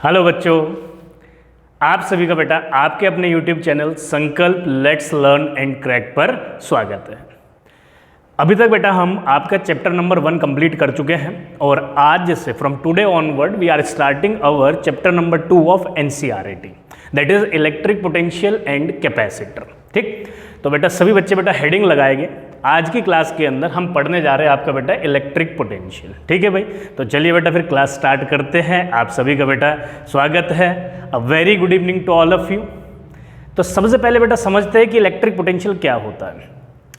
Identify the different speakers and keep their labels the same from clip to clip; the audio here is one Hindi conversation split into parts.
Speaker 1: हेलो बच्चों, आप सभी का बेटा आपके अपने YouTube चैनल संकल्प लेट्स लर्न एंड क्रैक पर स्वागत है। अभी तक बेटा हम आपका चैप्टर नंबर 1 कंप्लीट कर चुके हैं और आज से from today onward we are starting our chapter number 2 of NCERT, that is electric potential and capacitor. ठीक, तो बेटा सभी बच्चे बेटा हेडिंग लगाएंगे। आज की क्लास के अंदर हम पढ़ने जा रहे हैं आपका बेटा इलेक्ट्रिक पोटेंशियल। ठीक है भाई, तो चलिए बेटा फिर क्लास स्टार्ट करते हैं। आप सभी का बेटा स्वागत है। A very good evening to all of you. तो सबसे पहले बेटा समझते हैं कि इलेक्ट्रिक पोटेंशियल क्या होता है।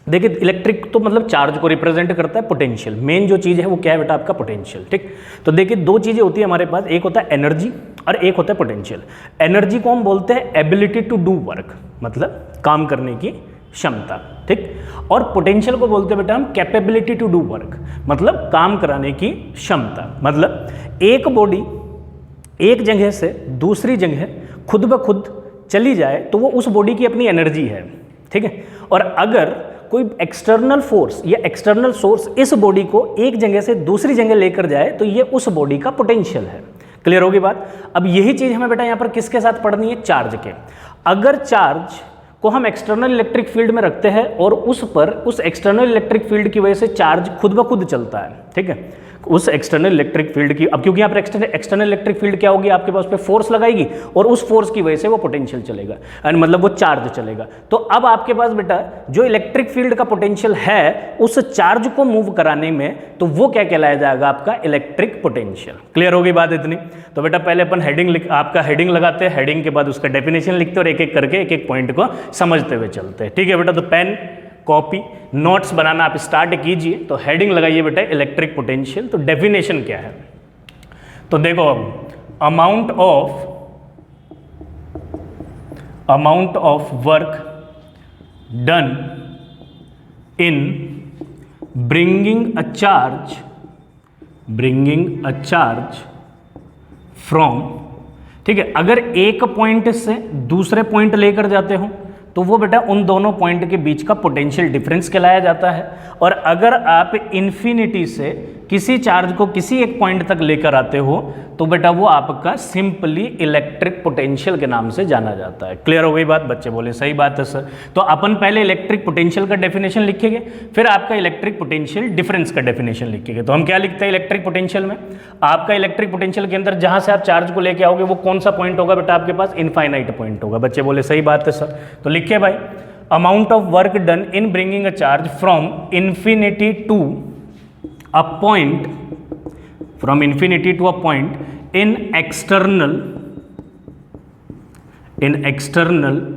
Speaker 1: देखिए, इलेक्ट्रिक तो मतलब चार्ज को रिप्रेजेंट करता है, पोटेंशियल मेन जो चीज़ है वो क्या है बेटा आपका पोटेंशियल। ठीक, तो देखिए दो चीज़ें होती है हमारे पास, एक होता है एनर्जी और एक होता है पोटेंशियल। एनर्जी को हम बोलते हैं एबिलिटी टू डू वर्क, मतलब काम करने की क्षमता। ठीक, और पोटेंशियल को बोलते हैं बेटा हम कैपेबिलिटी टू डू वर्क, मतलब काम कराने की क्षमता। मतलब एक बॉडी एक जगह से दूसरी जगह खुद ब खुद चली जाए तो वो उस बॉडी की अपनी एनर्जी है। ठीक है, और अगर कोई एक्सटर्नल फोर्स या एक्सटर्नल सोर्स इस बॉडी को एक जगह से दूसरी जगह लेकर जाए तो ये उस बॉडी का पोटेंशियल है। क्लियर होगी बात। अब यही चीज हमें बेटा यहाँ पर किसके साथ पढ़नी है, चार्ज के। अगर चार्ज को हम एक्सटर्नल इलेक्ट्रिक फील्ड में रखते हैं और उस पर उस एक्सटर्नल इलेक्ट्रिक फील्ड की वजह से चार्ज खुद ब खुद चलता है। ठीक है, उस एक्सटर्नल इलेक्ट्रिक फील्ड की, अब क्योंकि यहाँ पर एक्सटर्नल इलेक्ट्रिक फील्ड क्या होगी, आपके पास उस पर फोर्स लगाएगी और उस फोर्स की वजह से वो पोटेंशियल चलेगा, एंड मतलब वो चार्ज चलेगा। तो अब आपके पास बेटा जो इलेक्ट्रिक फील्ड का पोटेंशियल है उस चार्ज को मूव कराने में, तो वो क्या कहलाया जाएगा, आपका इलेक्ट्रिक पोटेंशियल। क्लियर होगी बात इतनी। तो बेटा पहले अपन आपका हेडिंग लगाते हैं, हेडिंग के बाद उसका डेफिनेशन लिखते हैं और एक एक करके एक एक पॉइंट को समझते हुए चलते हैं। ठीक है बेटा, तो पेन कॉपी नोट्स बनाना आप स्टार्ट कीजिए। तो हेडिंग लगाइए बेटा इलेक्ट्रिक पोटेंशियल। तो डेफिनेशन क्या है, तो देखो अब amount of work done in bringing a charge from, ठीक है, अगर एक पॉइंट से दूसरे पॉइंट लेकर जाते हो तो वो बेटा उन दोनों पॉइंट के बीच का पोटेंशियल डिफरेंस कहलाया जाता है। और अगर आप इन्फिनिटी से किसी चार्ज को किसी एक पॉइंट तक लेकर आते हो तो बेटा वो आपका सिंपली इलेक्ट्रिक पोटेंशियल के नाम से जाना जाता है। क्लियर हो गई बात, बच्चे बोले सही बात है सर। तो अपन पहले इलेक्ट्रिक पोटेंशियल का डेफिनेशन लिखेंगे, फिर आपका इलेक्ट्रिक पोटेंशियल डिफरेंस का डेफिनेशन लिखेंगे। तो हम क्या लिखते हैं इलेक्ट्रिक पोटेंशियल में, आपका इलेक्ट्रिक पोटेंशियल के अंदर जहां से आप चार्ज को लेके आओगे वो कौन सा पॉइंट होगा बेटा आपके पास, इनफाइनाइट पॉइंट होगा। बच्चे बोले सही बात है सर। तो लिखिए भाई, amount of work done in bringing a charge from infinity to a point, from infinity to a point in external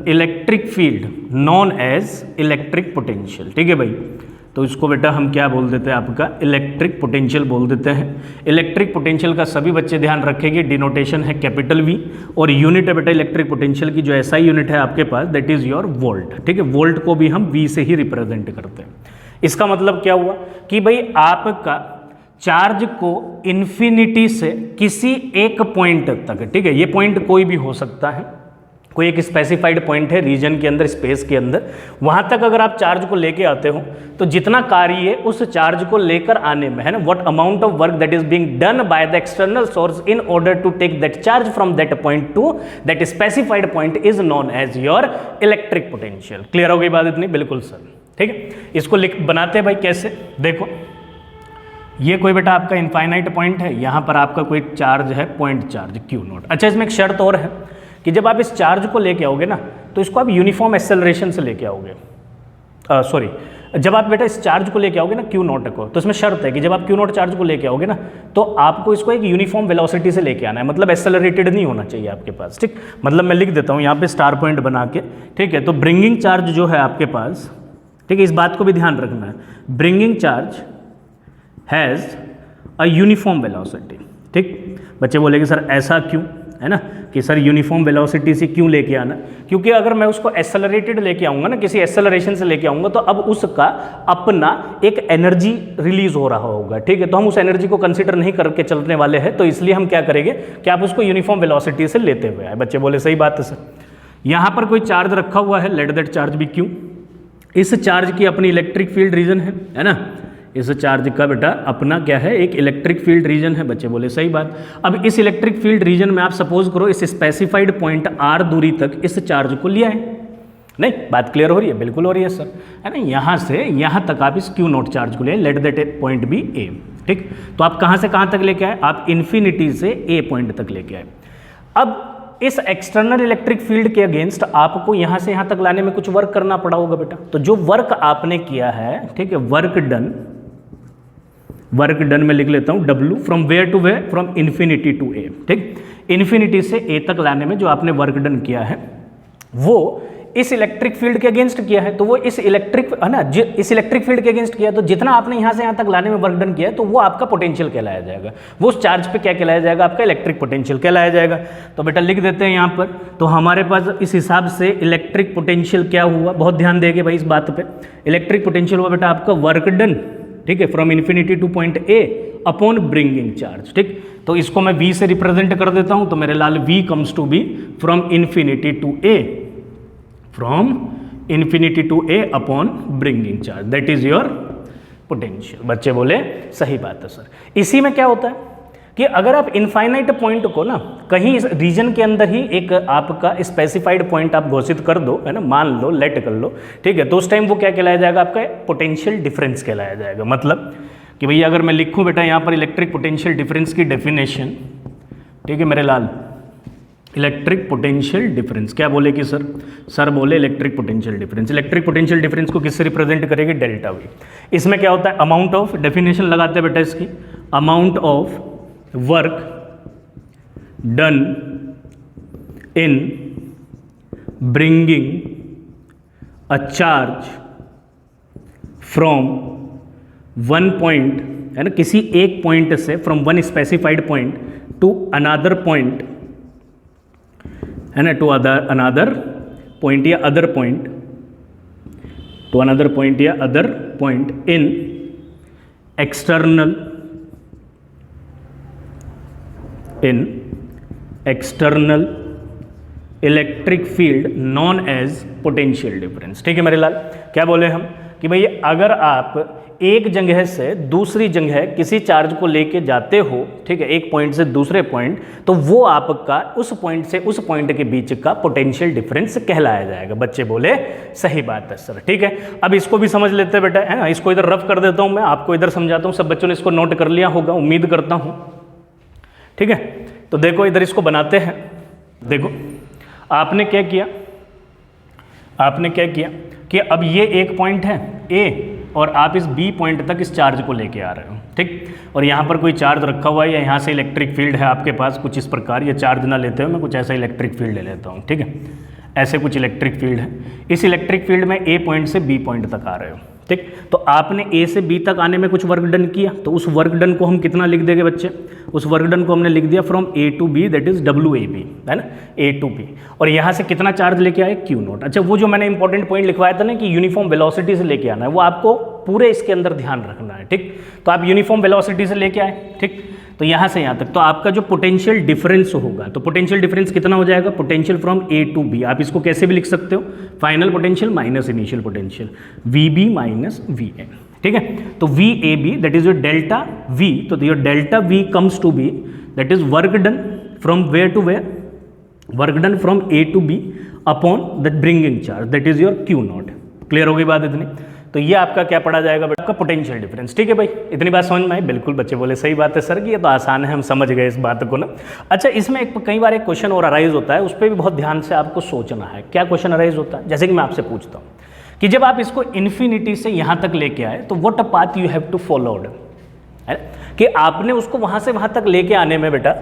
Speaker 1: electric field known as electric potential। ठीक है भाई, तो इसको बेटा हम क्या बोल देते हैं, आपका इलेक्ट्रिक पोटेंशियल बोल देते हैं। इलेक्ट्रिक पोटेंशियल का सभी बच्चे ध्यान रखेंगे, डिनोटेशन है कैपिटल V और यूनिट है बेटा इलेक्ट्रिक पोटेंशियल की जो SI यूनिट है आपके पास, दैट इज योर वोल्ट। ठीक है, वोल्ट को भी हम V से ही रिप्रेजेंट करते हैं। इसका मतलब क्या हुआ कि भाई आपका चार्ज को इन्फिनिटी से किसी एक पॉइंट तक, ठीक है, ये पॉइंट कोई भी हो सकता है, कोई एक स्पेसिफाइड पॉइंट है रीजन के अंदर, स्पेस के अंदर, वहां तक अगर आप चार्ज को लेके आते हो तो जितना कार्य उस चार्ज को लेकर आने में है ना, what amount of work that is being done by the external source in order to take that charge from that point to that specified point is known as your electric potential. Clear हो गई बात इतनी, बिल्कुल सर। ठीक है, इसको बनाते हैं भाई कैसे, देखो ये कोई बेटा आपका इनफाइनाइट पॉइंट है, यहाँ पर आपका कोई चार्ज है, पॉइंट चार्ज Q नॉट। अच्छा, इसमें एक शर्त और है कि जब आप इस चार्ज को लेके आओगे ना तो इसको आप यूनिफॉर्म एक्सेलरेशन से लेके आओगे। सॉरी, जब आप बेटा इस चार्ज को लेके आओगे ना Q नॉट को, तो इसमें शर्त है कि जब आप Q नॉट चार्ज को लेके आओगे ना तो आपको इसको एक यूनिफॉर्म वेलोसिटी से लेके आना है, मतलब एक्सेलरेटेड नहीं होना चाहिए आपके पास। ठीक, मतलब मैं लिख देता हूँ यहाँ पे स्टार पॉइंट बना के। ठीक है, तो ब्रिंगिंग चार्ज जो है आपके पास, ठीक है, इस बात को भी ध्यान रखना है, bringing charge has a uniform velocity. ठीक, बच्चे बोलेंगे सर ऐसा क्यों, है ना, कि सर यूनिफॉर्म वेलोसिटी से क्यों लेके आना, क्योंकि अगर मैं उसको एक्सेलरेटेड लेके आऊँगा ना, किसी एक्सेलरेशन से लेके आऊँगा तो अब उसका अपना एक एनर्जी रिलीज हो रहा होगा। ठीक है, तो हम उस एनर्जी को कंसीडर नहीं करके चलने वाले हैं, तो इसलिए हम क्या करेंगे कि आप उसको यूनिफॉर्म वेलोसिटी से लेते हुए आए। बच्चे बोले सही बात है सर। यहाँ पर कोई चार्ज रखा हुआ है, लेट दैट चार्ज भी Q, इस चार्ज की अपनी इलेक्ट्रिक फील्ड रीजन है ना, इस चार्ज का बेटा अपना क्या है, एक इलेक्ट्रिक फील्ड रीजन है। बच्चे बोले सही बात। अब इस इलेक्ट्रिक फील्ड रीजन में आप सपोज करो इस स्पेसिफाइड पॉइंट r दूरी तक इस चार्ज को लिया है। नहीं, बात क्लियर हो रही है? बिल्कुल हो रही है सर, है ना। यहाँ से यहाँ तक आप इस Q0 चार्ज को ले, let that point be A, ठीक। तो आप कहाँ से कहाँ तक लेके आए? आप इन्फिनिटी से A पॉइंट तक लेके आए। अब इस एक्सटर्नल इलेक्ट्रिक फील्ड के अगेंस्ट आपको यहाँ से यहाँ तक लाने में कुछ वर्क करना पड़ा होगा बेटा। तो जो वर्क आपने किया है, ठीक है, वर्क डन में लिख लेता हूँ W, from where to where, from infinity to A, ठीक। इन्फिनिटी से A तक लाने में जो आपने वर्क डन किया है वो इस इलेक्ट्रिक फील्ड के अगेंस्ट किया है। तो वो इस इलेक्ट्रिक, है ना, इस इलेक्ट्रिक फील्ड के अगेंस्ट किया, तो जितना आपने यहाँ से यहाँ तक लाने में वर्क डन किया है तो वो आपका पोटेंशियल कहलाया जाएगा। वो उस चार्ज पे क्या कहलाया जाएगा? आपका इलेक्ट्रिक पोटेंशियल कहलाया जाएगा। तो बेटा लिख देते हैं यहाँ पर। तो हमारे पास इस हिसाब से इलेक्ट्रिक पोटेंशियल क्या हुआ, बहुत ध्यान देंगे भाई इस बात पर। इलेक्ट्रिक पोटेंशियल हुआ बेटा आपका वर्क डन, ठीक है, from infinity two point A upon bringing charge, ठीक। तो इसको मैं V से रिप्रेजेंट कर देता हूँ। तो मेरे लाल V comes to be from infinity to A, from infinity to A upon bringing charge, that is your potential. बच्चे बोले सही बात है सर। इसी में क्या होता है कि अगर आप इनफाइनाइट पॉइंट को ना कहीं इस रीजन के अंदर ही एक आपका स्पेसिफाइड पॉइंट आप घोषित कर दो, है ना, मान लो, लेट कर लो, ठीक है, तो उस टाइम वो क्या कहलाया जाएगा? आपका पोटेंशियल डिफरेंस कहलाया जाएगा। मतलब कि भैया अगर मैं लिखूं बेटा यहाँ पर इलेक्ट्रिक पोटेंशियल डिफरेंस की डेफिनेशन, ठीक है मेरे लाल, इलेक्ट्रिक पोटेंशियल डिफरेंस क्या बोले कि सर बोले electric potential difference. Electric potential difference को किससे रिप्रेजेंट करेंगे? Delta V। इसमें क्या होता है? अमाउंट ऑफ, डेफिनेशन लगाते हैं बेटा इसकी, amount of work done in bringing a charge from one point, है ना, किसी एक पॉइंट से, from one specified point to another point, है ना, टू अनदर पॉइंट या other point, to another point या other point in external electric field known as potential difference. ठीक है मेरे लाल, क्या बोले हम कि भाई अगर आप एक जगह से दूसरी जगह किसी चार्ज को लेके जाते हो, ठीक है, एक पॉइंट से दूसरे पॉइंट, तो वो आपका उस पॉइंट से उस पॉइंट के बीच का पोटेंशियल डिफरेंस कहलाया जाएगा। बच्चे बोले सही बात है सर। ठीक है, अब इसको भी समझ लेते हैं बेटा, है ना। इसको इधर रफ कर देता हूं, मैं आपको इधर समझाता हूं। सब बच्चों ने इसको नोट कर लिया होगा, उम्मीद करता हूं। ठीक है, तो देखो इधर इसको बनाते हैं। देखो आपने क्या किया, आपने क्या किया कि अब ये एक पॉइंट है ए और आप इस बी पॉइंट तक इस चार्ज को लेके आ रहे हो, ठीक। और यहाँ पर कोई चार्ज रखा हुआ है या यहाँ से इलेक्ट्रिक फील्ड है आपके पास कुछ इस प्रकार, ये चार्ज ना लेते हुए मैं कुछ ऐसा इलेक्ट्रिक फील्ड ले लेता हूँ, ठीक है। ऐसे कुछ इलेक्ट्रिक फील्ड है, इस इलेक्ट्रिक फील्ड में ए पॉइंट से बी पॉइंट तक आ रहे हो, ठीक। तो आपने ए से बी तक आने में कुछ वर्क डन किया, तो उस वर्क डन को हम कितना लिख देंगे बच्चे, उस वर्क डन को हमने लिख दिया from A to B, that is WAB, है ना, ए टू बी। और यहाँ से कितना चार्ज लेके आए, Q0। अच्छा, वो जो मैंने इंपॉर्टेंट पॉइंट लिखवाया था ना कि यूनिफॉर्म वेलोसिटी से लेके आना है, वो आपको पूरे इसके अंदर ध्यान रखना है, ठीक। तो आप यूनिफॉर्म वेलोसिटी से लेके आए, ठीक। तो यहाँ से यहाँ तक तो आपका जो पोटेंशियल डिफरेंस होगा, तो पोटेंशियल डिफरेंस कितना हो जाएगा, potential from A to B. आप इसको कैसे भी लिख सकते हो, final potential minus initial potential, VB minus VA, ठीक है। तो VAB that is your delta V, तो your delta V comes to B that is work done from where to where, work done from A to B upon that bringing charge, that is your Q0। Clear हो गई बात इतनी? तो ये आपका क्या पड़ा जाएगा, आपका पोटेंशियल डिफरेंस। ठीक है भाई, इतनी बात समझ में आई? बिल्कुल बच्चे बोले सही बात है सर कि ये तो आसान है, हम समझ गए इस बात को ना। अच्छा, इसमें कई बार एक क्वेश्चन और अराइज होता है, उस पर भी बहुत ध्यान से आपको सोचना है। क्या क्वेश्चन अराइज होता है, जैसे कि मैं आपसे पूछता हूँ कि जब आप इसको इन्फिनिटी से यहाँ तक लेके आए तो what a path you have to followed, है कि आपने उसको वहाँ से वहाँ तक लेके आने में बेटा,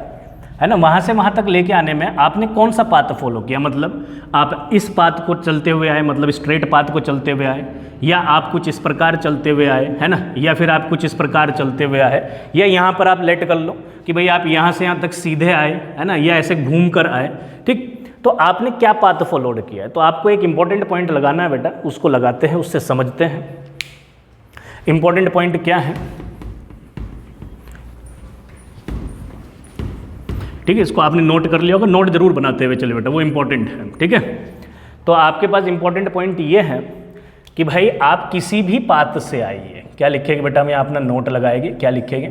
Speaker 1: है ना, वहाँ से वहाँ तक लेके आने में आपने कौन सा पाथ फॉलो किया। मतलब आप इस पाथ को चलते हुए आए, मतलब स्ट्रेट पाथ को चलते हुए आए, या आप कुछ इस प्रकार चलते हुए आए, है ना, या फिर आप कुछ इस प्रकार चलते हुए आए, या यहाँ पर आप लेट कर लो कि भाई आप यहाँ से यहाँ तक सीधे आए, है ना, या ऐसे घूम कर आए, ठीक। तो आपने क्या पाथ फॉलोड किया है। तो आपको एक इंपॉर्टेंट पॉइंट लगाना है बेटा, उसको लगाते हैं, उससे समझते हैं इंपॉर्टेंट पॉइंट क्या है। ठीक है, इसको आपने नोट कर लिया होगा, नोट जरूर बनाते हुए चले बेटा, वो इंपॉर्टेंट है, ठीक है। तो आपके पास इंपॉर्टेंट पॉइंट ये है कि भाई आप किसी भी पाथ से आइए, क्या लिखेंगे बेटा, हम यहाँ अपना नोट लगाएंगे, क्या लिखेंगे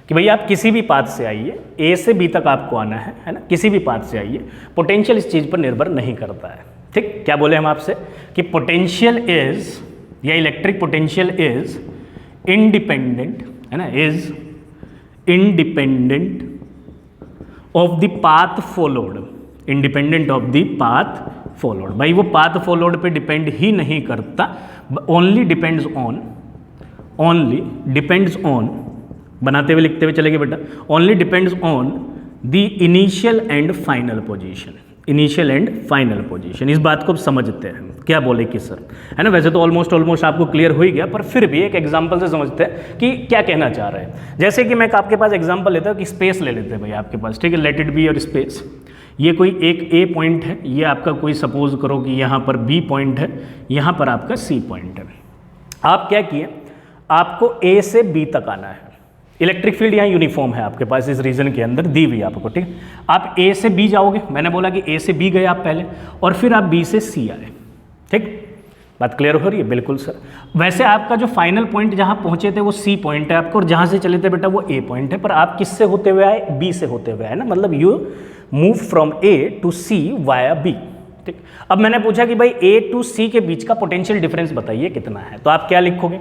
Speaker 1: कि भैया आप किसी भी पाथ से आइए, ए से बी तक आपको आना है ना, किसी भी पाथ से आइए, पोटेंशियल इस चीज़ पर निर्भर नहीं करता है। ठीक, क्या बोले हम आपसे कि पोटेंशियल इज, या इलेक्ट्रिक पोटेंशियल इज इंडिपेंडेंट, है ना, is independent of the path followed, independent of the path followed. भाई वो पाथ फॉलोड पे डिपेंड ही नहीं करता, only depends on, only depends on, बनाते हुए लिखते हुए चलेंगे बेटा, only depends on the initial and final position, initial and final position. इस बात को समझते हैं क्या बोले कि सर, है ना, वैसे तो ऑलमोस्ट आपको क्लियर हो ही गया, पर फिर भी एक एग्जांपल से समझते हैं कि क्या कहना चाह रहे हैं। जैसे कि मैं आपके पास एग्जांपल लेता हूँ कि स्पेस ले लेते हैं भाई आपके पास, ठीक है, let it be your space. ये कोई एक ए पॉइंट है, ये आपका कोई सपोज करो कि यहाँ पर बी पॉइंट है, यहाँ पर आपका सी पॉइंट है। आप क्या किए, आपको ए से बी तक आना है। इलेक्ट्रिक फील्ड यहाँ यूनिफॉर्म है आपके पास, इस रीजन के अंदर दी हुई आपको, ठीक। आप ए से बी जाओगे, मैंने बोला कि ए से बी गए आप पहले, और फिर आप बी से सी आए। ठीक, बात क्लियर हो रही है? बिल्कुल सर। वैसे आपका जो फाइनल पॉइंट जहाँ पहुँचे थे वो सी पॉइंट है आपको, और जहाँ से चले थे बेटा वो ए पॉइंट है, पर आप किससे होते हुए आए, बी से होते हुए आए ना, मतलब you move from A to C via B. ठीक, अब मैंने पूछा कि भाई ए टू सी के बीच का पोटेंशियल डिफरेंस बताइए कितना है, तो आप क्या लिखोगे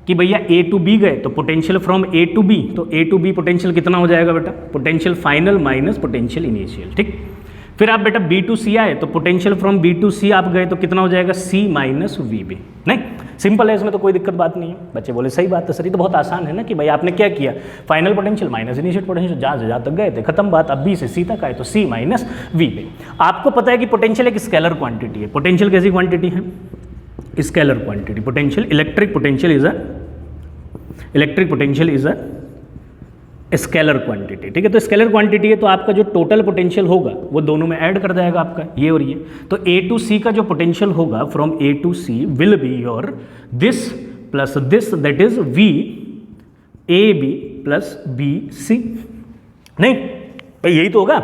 Speaker 1: कि भैया ए टू बी गए तो potential from A to B, तो ए टू बी पोटेंशियल कितना हो जाएगा बेटा, potential final minus potential initial. ठीक, फिर आप बेटा बी टू सी आए तो potential from B to C आप गए तो कितना हो जाएगा, सी माइनस वी बी। नहीं, सिंपल है, इसमें तो कोई दिक्कत बात नहीं है। बच्चे बोले सही बात है सर, ये तो बहुत आसान है ना, कि भाई आपने क्या किया, final potential minus initial potential, जहाँ से जहाँ तक गए थे खत्म बात। अब बी से सी तक आए तो सी माइनस वी बी। आपको पता है कि पोटेंशियल एक स्केलर क्वांटिटी है। पोटेंशियल कैसी क्वांटिटी है, scalar quantity. Potential, electric potential is a scalar quantity. ठीक है, तो स्केलर क्वांटिटी है तो आपका जो टोटल पोटेंशियल होगा वो दोनों में ऐड कर जाएगा आपका, ये और ये। तो ए टू सी का जो पोटेंशियल होगा from A to C will be your this plus this, that is V A B plus B C. नहीं भाई, यही तो होगा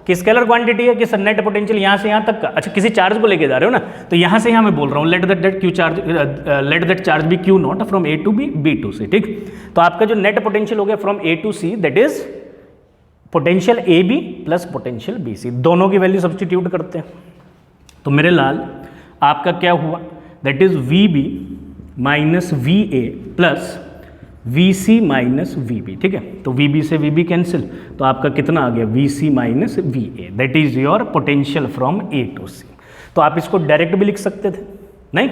Speaker 1: कि स्केलर क्वांटिटी है कि सर नेट पोटेंशियल यहाँ से यहाँ तक का। अच्छा, किसी चार्ज को लेके जा रहे हो ना, तो यहाँ से यहाँ मैं बोल रहा हूँ let that charge be Q naught from A to B, B to C. ठीक, तो आपका जो नेट पोटेंशियल हो गया from A to C, that is potential A B plus potential B C. दोनों की वैल्यू सब्स्टिट्यूट करते हैं तो मेरे लाल आपका क्या हुआ, that is V B minus V A plus V C minus V B. ठीक है, तो वी बी से वी बी कैंसिल, तो आपका कितना आ गया, V C minus V A, that is your potential from A to C. तो आप इसको डायरेक्ट भी लिख सकते थे, नहीं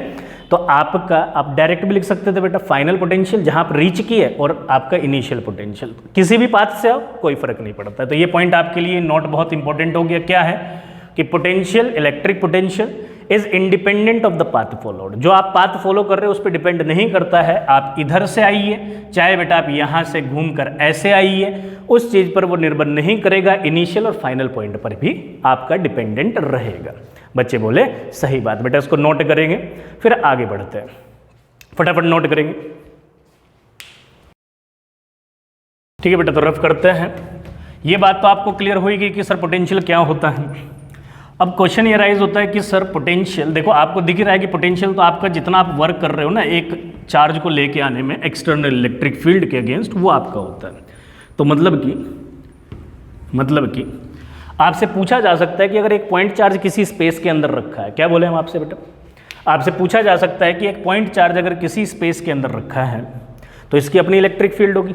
Speaker 1: तो आपका आप डायरेक्ट भी लिख सकते थे बेटा, फाइनल पोटेंशियल जहां आप रीच किए और आपका इनिशियल पोटेंशियल, किसी भी पाथ से आओ कोई फर्क नहीं पड़ता। तो ये पॉइंट आपके लिए नोट बहुत इंपॉर्टेंट हो गया। क्या है कि potential, electric potential is independent of the path followed. जो आप पाथ फॉलो कर रहे हो उस पर डिपेंड नहीं करता है। आप इधर से आइए, चाहे बेटा आप यहाँ से घूमकर ऐसे आइए, उस चीज़ पर वो निर्भर नहीं करेगा। इनिशियल और फाइनल पॉइंट पर भी आपका डिपेंडेंट रहेगा। बच्चे बोले सही बात। बेटा इसको नोट करेंगे, फिर आगे बढ़ते हैं, फटाफट नोट करेंगे। ठीक है बेटा, तो रफ करते हैं। ये बात तो आपको क्लियर होगी कि सर पोटेंशियल क्या होता है। अब क्वेश्चन ये राइज होता है कि सर पोटेंशियल, देखो आपको दिख रहा है कि पोटेंशियल तो आपका जितना आप वर्क कर रहे हो ना एक चार्ज को लेके आने में एक्सटर्नल इलेक्ट्रिक फील्ड के अगेंस्ट, वो आपका होता है। तो मतलब कि आपसे पूछा जा सकता है कि अगर एक पॉइंट चार्ज किसी स्पेस के अंदर रखा है, क्या बोले हम आपसे बेटा, आपसे पूछा जा सकता है कि एक पॉइंट चार्ज अगर किसी स्पेस के अंदर रखा है तो इसकी अपनी इलेक्ट्रिक फील्ड होगी।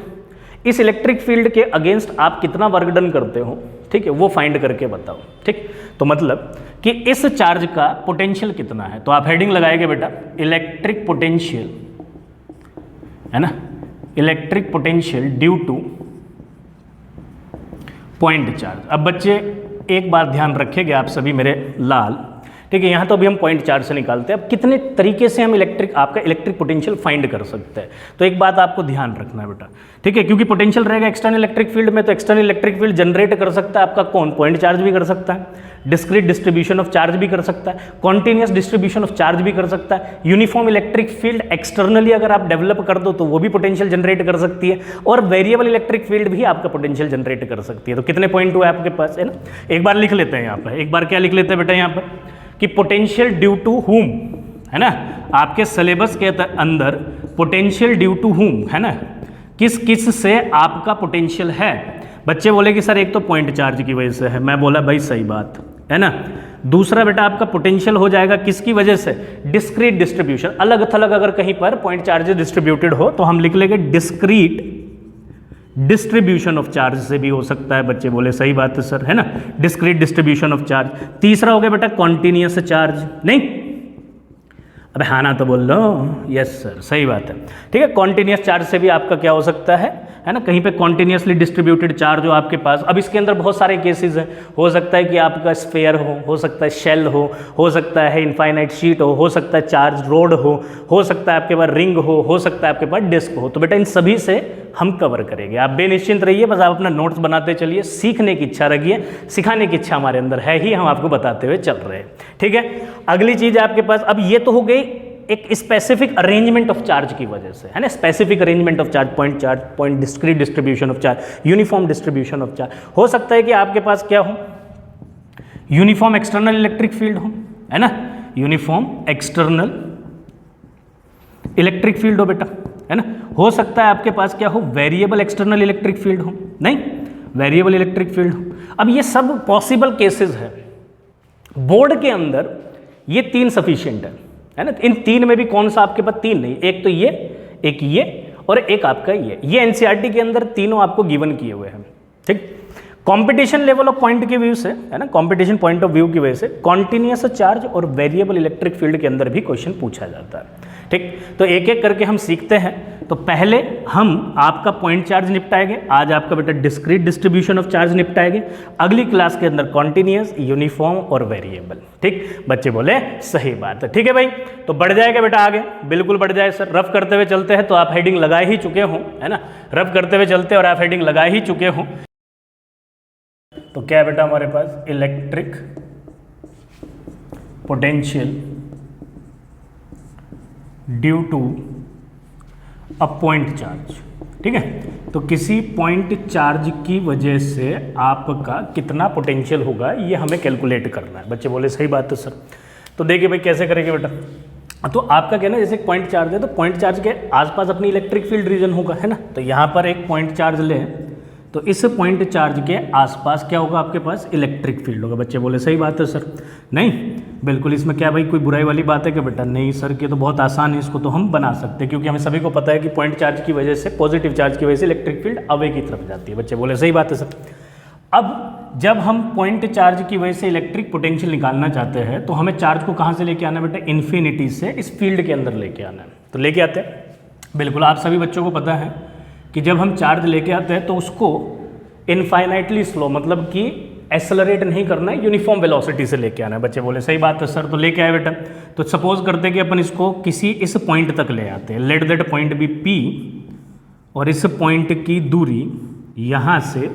Speaker 1: इस इलेक्ट्रिक फील्ड के अगेंस्ट आप कितना वर्क डन करते हो, ठीक है, वो फाइंड करके बताओ। ठीक, तो मतलब कि इस चार्ज का पोटेंशियल कितना है, तो आप हेडिंग लगाएंगे बेटा इलेक्ट्रिक पोटेंशियल, है ना, electric potential due to point charge. अब बच्चे एक बात ध्यान रखेंगे आप सभी मेरे लाल, ठीक है, यहाँ तो अभी हम पॉइंट चार्ज से निकालते हैं। अब कितने तरीके से हम आपका इलेक्ट्रिक पोटेंशियल फाइंड कर सकते हैं, तो एक बात आपको ध्यान रखना है बेटा, ठीक है, क्योंकि पोटेंशियल रहेगा एक्सटर्नल इलेक्ट्रिक फील्ड में, तो एक्सटर्नल इलेक्ट्रिक फील्ड जनरेट कर सकता है आपका कौन, पॉइंट चार्ज भी कर सकता है, डिस्क्रीट डिस्ट्रीब्यूशन ऑफ चार्ज भी कर सकता है, कॉन्टिन्यूस डिस्ट्रीब्यूशन ऑफ चार्ज भी कर सकता है, यूनिफॉर्म इलेक्ट्रिक फील्ड एक्सटर्नली अगर आप डेवलप कर दो तो वो भी पोटेंशियल जनरेट कर सकती है, और वेरिएबल इलेक्ट्रिक फील्ड भी आपका पोटेंशियल जनरेट कर सकती है। तो कितने पॉइंट हुए आपके पास, है ना, एक बार लिख लेते हैं यहाँ पर, एक बार क्या लिख लेते हैं बेटा यहाँ पर कि पोटेंशियल ड्यू टू हुम, है ना, आपके सिलेबस के अंदर पोटेंशियल ड्यू टू हुम, है ना, किस किस से आपका पोटेंशियल है। बच्चे बोले कि सर एक तो पॉइंट चार्ज की वजह से है, मैं बोला भाई सही बात है ना। दूसरा बेटा आपका पोटेंशियल हो जाएगा किसकी वजह से, डिस्क्रीट डिस्ट्रीब्यूशन, अलग थलग अगर कहीं पर पॉइंट चार्ज डिस्ट्रीब्यूटेड हो तो हम लिख लेंगे डिस्क्रीट डिस्ट्रीब्यूशन ऑफ चार्ज से भी हो सकता है। बच्चे बोले सही बात है सर, है ना, डिस्क्रीट डिस्ट्रीब्यूशन ऑफ चार्ज। तीसरा हो गया बेटा कॉन्टिन्यूअस चार्ज, नहीं, अबे हाँ ना तो बोल लो, यस सर सही बात है, ठीक है। कॉन्टिन्यूअस चार्ज से भी आपका क्या हो सकता है ना, कहीं पे कॉन्टिन्यूअसली डिस्ट्रीब्यूटेड चार्ज हो आपके पास। अब इसके अंदर बहुत सारे केसेस हैं, हो सकता है कि आपका स्फेयर हो सकता है शेल हो सकता है इनफाइनाइट शीट हो सकता है चार्ज रोड हो सकता है आपके पास रिंग हो सकता है आपके पास डिस्क हो। तो बेटा इन सभी से हम कवर करेंगे, आप बेनिश्चिंत रहिए, बस आप अपना नोट्स बनाते चलिए, सीखने की इच्छा रखिए, सिखाने की इच्छा हमारे अंदर है ही, हम आपको बताते हुए चल रहे हैं, ठीक है। अगली चीज आपके पास, अब ये तो हो गई एक स्पेसिफिक अरेंजमेंट ऑफ चार्ज की वजह से, है ना, specific arrangement of charge, point discrete distribution of charge, uniform distribution of charge. हो सकता है कि आपके पास क्या हो, यूनिफॉर्म एक्सटर्नल इलेक्ट्रिक फील्ड हो, है ना, यूनिफॉर्म एक्सटर्नल इलेक्ट्रिक फील्ड हो बेटा, है ना। हो सकता है आपके पास क्या हो, वेरिएबल एक्सटर्नल इलेक्ट्रिक फील्ड हो, नहीं, वेरिएबल इलेक्ट्रिक फील्ड हो। अब ये सब पॉसिबल केसेस है, बोर्ड के अंदर ये तीन सफिशिएंट है ना। इन तीन में भी कौन सा आपके पास, तीन नहीं, एक तो ये, एक ये और एक आपका ये एनसीईआरटी के अंदर तीनों आपको गिवन किए हुए हैं, ठीक। कंपटीशन लेवल ऑफ पॉइंट के व्यू से, है ना, कंपटीशन पॉइंट ऑफ व्यू की वजह से कॉन्टिन्यूअस चार्ज और वेरिएबल इलेक्ट्रिक फील्ड के अंदर भी क्वेश्चन पूछा जाता है, ठीक। तो एक एक करके हम सीखते हैं। तो पहले हम आपका पॉइंट चार्ज निपटाएंगे, आज आपका बेटा डिस्क्रीट डिस्ट्रीब्यूशन ऑफ चार्ज निपटाएंगे, अगली क्लास के अंदर कॉन्टिन्यूअस, यूनिफॉर्म और वेरिएबल, ठीक। बच्चे बोले सही बात है, ठीक है भाई। तो बढ़ जाएगा बेटा आगे, बिल्कुल बढ़ जाए सर। रफ करते हुए चलते हैं, तो आप हेडिंग लगा ही चुके हो, है ना, रफ करते हुए चलते और आप हेडिंग लगा ही चुके हो। तो क्या है बेटा हमारे पास, electric potential due to a point charge, ठीक है। तो किसी पॉइंट चार्ज की वजह से आपका कितना पोटेंशियल होगा ये हमें कैलकुलेट करना है। बच्चे बोले सही बात है सर। तो देखिए भाई कैसे करेंगे बेटा, तो आपका कहना है जैसे एक पॉइंट चार्ज है, तो पॉइंट चार्ज के आसपास अपनी इलेक्ट्रिक फील्ड रीजन होगा, है ना। तो यहाँ पर एक पॉइंट चार्ज ले, तो इस पॉइंट चार्ज के आसपास क्या होगा आपके पास, इलेक्ट्रिक फील्ड होगा। बच्चे बोले सही बात है सर, नहीं, बिल्कुल इसमें क्या भाई कोई बुराई वाली बात है क्या बेटा, नहीं सर, कि तो बहुत आसान है, इसको तो हम बना सकते हैं, क्योंकि हमें सभी को पता है कि पॉइंट चार्ज की वजह से, पॉजिटिव चार्ज की वजह से इलेक्ट्रिक फील्ड अवे की तरफ जाती है। बच्चे बोले सही बात है सर। अब जब हम पॉइंट चार्ज की वजह से इलेक्ट्रिक पोटेंशियल निकालना चाहते हैं, तो हमें चार्ज को कहाँ से लेके आना है बेटा, इन्फिनिटी से इस फील्ड के अंदर लेके आना है। तो लेके आते हैं, बिल्कुल आप सभी बच्चों को पता है कि जब हम चार्ज लेके आते हैं तो उसको इनफाइनाइटली स्लो, मतलब कि एक्सेलरेट नहीं करना है, यूनिफॉर्म वेलोसिटी से लेके आना है। बच्चे बोले सही बात है सर। तो लेके आए बेटा, तो सपोज करते हैं कि अपन इसको किसी इस पॉइंट तक ले आते हैं, let that point be P, और इस पॉइंट की दूरी यहाँ से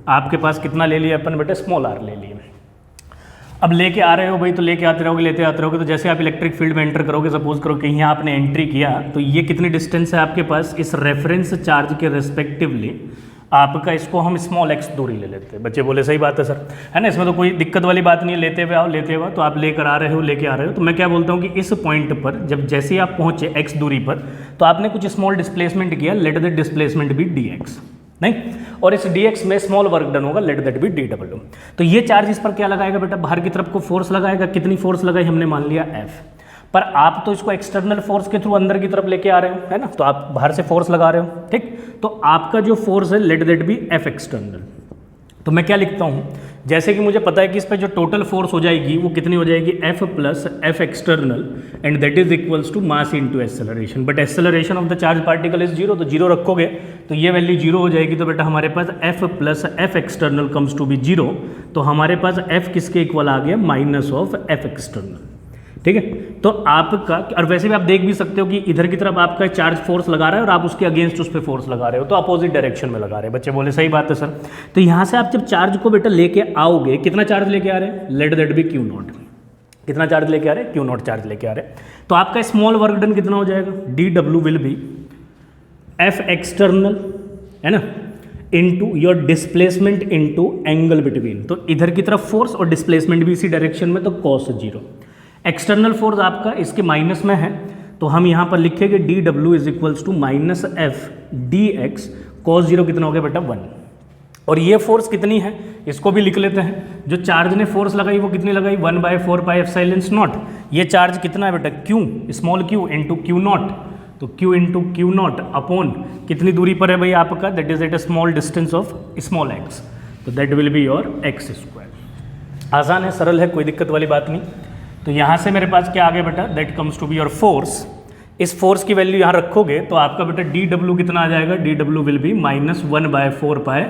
Speaker 1: आपके पास कितना ले लिया अपन बेटा, स्मॉल आर ले लिए। अब लेके आ रहे हो भाई, तो लेके आते रहोगे, लेते आते रहोगे, तो जैसे आप इलेक्ट्रिक फील्ड में एंटर करोगे, सपोज करो कि यहाँ आपने एंट्री किया, तो ये कितनी डिस्टेंस है आपके पास, इस रेफरेंस चार्ज के रेस्पेक्टिवली आपका, इसको हम स्मॉल एक्स दूरी ले लेते हैं। बच्चे बोले सही बात है सर, है ना, इसमें तो कोई दिक्कत वाली बात नहीं है, लेते हुए आओ, लेते हुए तो आप लेकर आ रहे हो, लेके आ रहे हो। तो मैं क्या बोलता हूँ कि इस पॉइंट पर जब जैसे ही आप पहुँचे एक्स दूरी पर, तो आपने कुछ स्मॉल डिस्प्लेसमेंट किया, let that displacement be D X, नहीं, और इस dx में स्मॉल वर्क डन होगा, let that be D W. तो ये चार्ज इस पर क्या लगाएगा बेटा, बाहर की तरफ को फोर्स लगाएगा। कितनी फोर्स लगाई हमने, मान लिया F, पर आप तो इसको एक्सटर्नल फोर्स के थ्रू अंदर की तरफ लेके आ रहे हो, है ना, तो आप बाहर से फोर्स लगा रहे हो, ठीक। तो आपका जो फोर्स है, let that be F external. तो मैं क्या लिखता हूँ, जैसे कि मुझे पता है कि इस पर जो टोटल फोर्स हो जाएगी वो कितनी हो जाएगी, F plus F external, and that is equals to mass into acceleration. But acceleration of the charge particle is zero, तो जीरो रखोगे तो ये वैल्यू जीरो हो जाएगी। तो बेटा हमारे पास F plus F external comes to be zero, तो हमारे पास F किसके इक्वल आ गया, माइनस ऑफ F एक्सटर्नल, ठीक है। तो आपका, और वैसे भी आप देख भी सकते हो कि इधर की तरफ आपका चार्ज फोर्स लगा रहा है और आप उसके अगेंस्ट उस पर फोर्स लगा रहे हो, तो अपोजिट डायरेक्शन में लगा रहे हैं। बच्चे बोले सही बात है सर। तो यहाँ से आप जब चार्ज को बेटा लेके आओगे, कितना चार्ज लेके आ रहे हैं, let that be Q not, कितना चार्ज लेके आ रहे हैं, क्यू नॉट चार्ज लेके आ रहे हैं। तो आपका स्मॉल वर्क डन कितना हो जाएगा, D W will be F external, है ना, into your displacement into angle between. तो इधर की तरफ फोर्स और डिस्प्लेसमेंट भी इसी डायरेक्शन में, तो कॉस जीरो। एक्सटर्नल फोर्स आपका इसके माइनस में है, तो हम यहाँ पर लिखेंगे D W is equals to minus F D X cos zero कितना हो गया बेटा 1। और ये फोर्स कितनी है इसको भी लिख लेते हैं। जो चार्ज ने फोर्स लगाई वो कितनी लगाई 1/4 एप्सिलॉन नॉट। ये चार्ज कितना है बेटा Q small Q into Q naught, तो Q into Q not upon कितनी दूरी पर है भाई आपका, that is at a small distance of small X, तो that will be your X square. आसान है, सरल है, कोई दिक्कत वाली बात नहीं। तो यहाँ से मेरे पास क्या आ गया बेटा, that comes to be your force. इस फोर्स की वैल्यू यहाँ रखोगे तो आपका बेटा डी डब्ल्यू कितना आ जाएगा, D W will be -1/4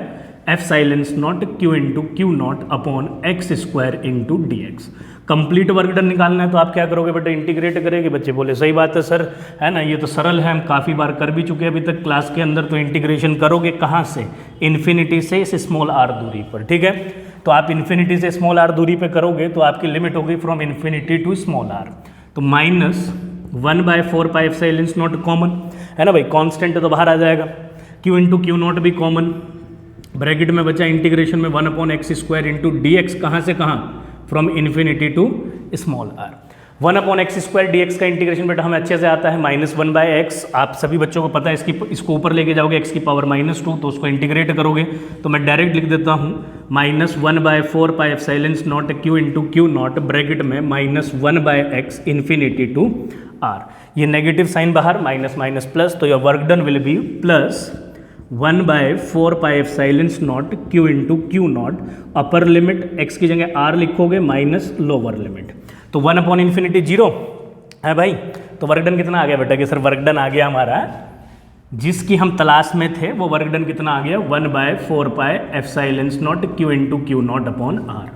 Speaker 1: epsilon not Q into Q not upon x square into D x. Complete work done निकालना है तो आप क्या करोगे बेटा, इंटीग्रेट करेंगे। बच्चे बोले सही बात है सर, है ना, ये तो सरल है, हम काफ़ी बार कर भी चुके हैं अभी तक क्लास के अंदर। तो इंटीग्रेशन करोगे कहाँ से, इन्फिनिटी से इस स्मॉल आर दूरी पर, ठीक है। तो आप इन्फिनिटी से स्मॉल आर दूरी पर करोगे तो आपकी लिमिट होगी from infinity to small R, तो -1/4 एप्सिलॉन नॉट कॉमन है ना भाई, कांस्टेंट तो बाहर आ जाएगा, क्यू इंटू क्यू नॉट भी कॉमन, ब्रैकेट में बचा इंटीग्रेशन में 1/x square into D x, कहाँ से कहाँ, from infinity to small R. 1/x square D X का इंटीग्रेशन बेटा हमें अच्छे से आता है -1/x। आप सभी बच्चों को पता है, इसको ऊपर लेके जाओगे x की पावर -2, तो उसको इंटीग्रेट करोगे तो मैं डायरेक्ट लिख देता हूँ -1/4 epsilon not Q into Q not, bracket में -1/x इन्फिनिटी टू आर। ये नेगेटिव साइन बाहर, माइनस माइनस प्लस, तो your work done will be +1/4 epsilon not Q into Q not, upper limit x की जगह r लिखोगे माइनस लोअर लिमिट, तो 1/∞ 0 है भाई। तो वर्क डन कितना आ गया बेटा, कि सर वर्क डन आ गया हमारा, जिसकी हम तलाश में थे वो वर्क डन कितना आ गया 1/4 epsilon not Q into Q not upon R,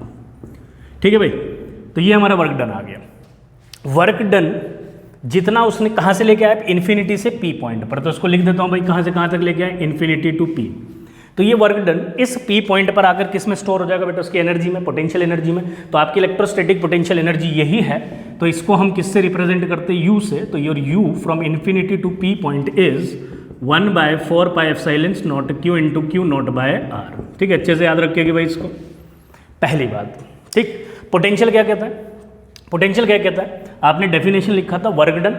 Speaker 1: ठीक है भाई। तो ये हमारा वर्क डन आ गया। वर्क डन जितना उसने कहाँ से लेके आया, इन्फिनिटी से पी पॉइंट पर, तो उसको लिख देता हूँ भाई कहाँ से कहाँ तक लेके आए, इन्फिनिटी टू पी। तो ये वर्क डन इस पी पॉइंट पर आकर किस में स्टोर हो जाएगा बेटा, उसकी एनर्जी में, पोटेंशियल एनर्जी में। तो आपकी इलेक्ट्रोस्टैटिक पोटेंशियल एनर्जी यही है, तो इसको हम किससे रिप्रेजेंट करते हैं, यू से। तो your U from infinity to P point is 1/4 epsilon not Q into Q not by R, ठीक है। अच्छे से याद रखिएगा भाई इसको, पहली बात, ठीक। पोटेंशियल क्या कहता है, पोटेंशियल क्या कहता है, आपने डेफिनेशन लिखा था work done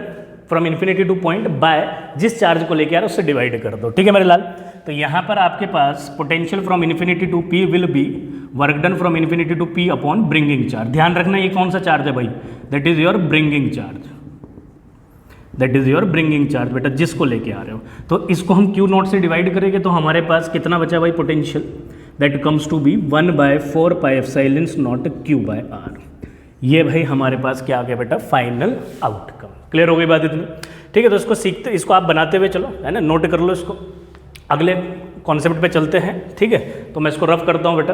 Speaker 1: from infinity two point by जिस चार्ज को लेके आ रहा है उससे डिवाइड कर दो, ठीक है मेरे लाल। तो यहाँ पर आपके पास potential from infinity to P will be work done from infinity to P upon bringing charge. ध्यान रखना ये कौन सा चार्ज है भाई, that is your bringing charge, that is your bringing charge बेटा, जिसको लेके आ रहे हो। तो इसको हम क्यू नॉट से डिवाइड करेंगे तो हमारे पास कितना बचा भाई potential, that comes to be 1/4 epsilon not Q by R. ये भाई हमारे पास क्या आ गया बेटा, फाइनल आउटकम। क्लियर हो गई बात इतनी, ठीक है। तो इसको सीखते, इसको आप बनाते हुए चलो, है ना, नोट कर लो इसको। अगले कॉन्सेप्ट पे चलते हैं, ठीक है। तो मैं इसको रफ करता हूँ बेटा,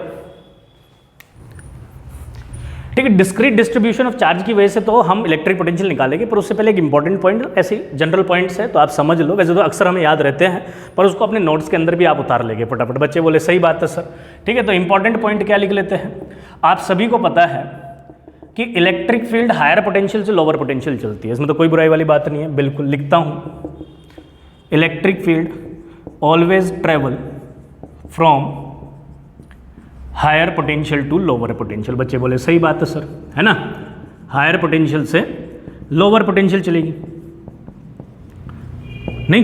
Speaker 1: ठीक है। डिस्क्रीट डिस्ट्रीब्यूशन ऑफ चार्ज की वजह से तो हम इलेक्ट्रिक पोटेंशियल निकालेंगे, पर उससे पहले एक इंपॉर्टेंट पॉइंट, ऐसे जनरल पॉइंट्स है तो आप समझ लो। वैसे तो अक्सर हमें याद रहते हैं, पर उसको अपने नोट्स के अंदर भी आप उतार लेंगे फटाफट। बच्चे बोले सही बात है सर, ठीक है। तो इंपॉर्टेंट पॉइंट क्या लिख लेते हैं, आप सभी को पता है कि इलेक्ट्रिक फील्ड हायर पोटेंशियल से लोअर पोटेंशियल चलती है, इसमें तो कोई बुराई वाली बात नहीं है, बिल्कुल। लिखता हूँ, electric field always travel from higher potential to lower potential. बच्चे बोले सही बात है सर, है ना, हायर पोटेंशियल से लोअर पोटेंशियल चलेगी, नहीं,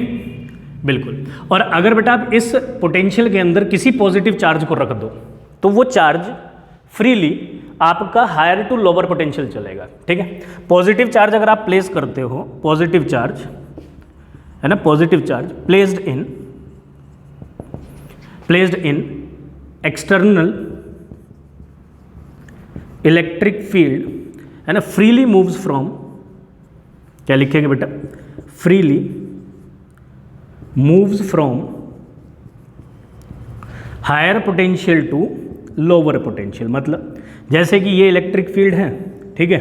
Speaker 1: बिल्कुल। और अगर बेटा आप इस पोटेंशियल के अंदर किसी पॉजिटिव चार्ज को रख दो तो वो चार्ज फ्रीली आपका हायर टू लोअर पोटेंशियल चलेगा, ठीक है। पॉजिटिव चार्ज अगर आप प्लेस करते हो, पॉजिटिव चार्ज है ना, positive charge placed in external electric field, है ना, फ्रीली मूव्स फ्रॉम, क्या लिखेंगे बेटा, freely moves from higher potential to lower potential. मतलब जैसे कि ये इलेक्ट्रिक फील्ड है, ठीक है,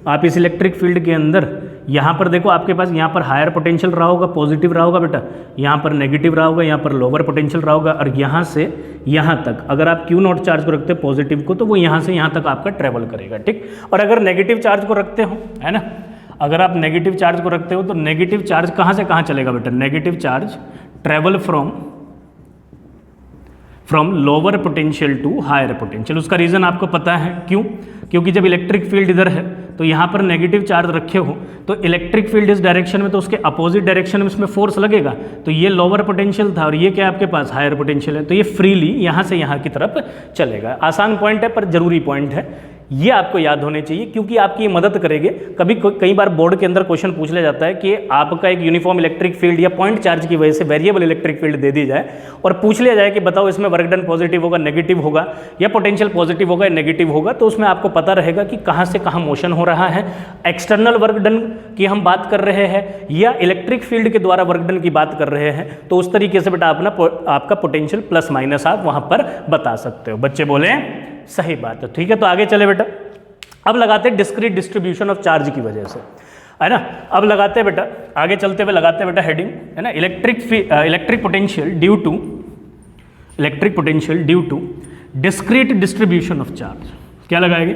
Speaker 1: आप इस इलेक्ट्रिक फील्ड के अंदर यहाँ पर देखो, आपके पास यहाँ पर हायर पोटेंशियल रहा होगा, पॉजिटिव रहा होगा बेटा, यहाँ पर नेगेटिव रहा होगा, यहाँ पर लोअर पोटेंशियल रहा होगा, और यहाँ से यहाँ तक अगर आप क्यू नॉट चार्ज को रखते हो पॉजिटिव को, तो वो यहाँ से यहाँ तक आपका ट्रेवल करेगा, ठीक। और अगर नेगेटिव चार्ज को रखते हो, है ना, अगर आप नेगेटिव चार्ज को रखते हो तो नेगेटिव चार्ज कहाँ से कहाँ चलेगा बेटा, negative charge travel from lower potential to higher potential. उसका रीज़न आपको पता है, क्यों, क्योंकि जब इलेक्ट्रिक फील्ड इधर है तो यहाँ पर नेगेटिव चार्ज रखे हो तो इलेक्ट्रिक फील्ड इस डायरेक्शन में, तो उसके अपोजिट डायरेक्शन में इसमें फोर्स लगेगा। तो ये लोअर पोटेंशियल था और ये क्या आपके पास हायर पोटेंशियल है, तो ये फ्रीली यहाँ से यहाँ की तरफ चलेगा। आसान पॉइंट है पर जरूरी पॉइंट है, ये आपको याद होने चाहिए क्योंकि आपकी ये मदद करेंगे। कई बार बोर्ड के अंदर क्वेश्चन पूछ लिया जाता है कि आपका एक यूनिफॉर्म इलेक्ट्रिक फील्ड या पॉइंट चार्ज की वजह से वेरिएबल इलेक्ट्रिक फील्ड दे दी जाए और पूछ लिया जाए कि बताओ इसमें वर्क डन पॉजिटिव होगा, नेगेटिव होगा, या पोटेंशियल पॉजिटिव होगा या नेगेटिव होगा, तो उसमें आपको पता रहेगा कि कहाँ से कहाँ मोशन हो रहा है, एक्सटर्नल वर्क डन की हम बात कर रहे हैं या इलेक्ट्रिक फील्ड के द्वारा वर्क डन की बात कर रहे हैं। तो उस तरीके से बेटा आपका पोटेंशियल प्लस माइनस आप वहाँ पर बता सकते हो। बच्चे बोले सही बात है, ठीक है। तो आगे चले बेटा, अब लगाते हैं डिस्क्रीट डिस्ट्रीब्यूशन ऑफ चार्ज की वजह से, है ना। अब लगाते हैं बेटा, आगे चलते हुए लगाते हैं बेटा हेडिंग, है ना, electric potential due to discrete distribution of charge. क्या लगाएंगे?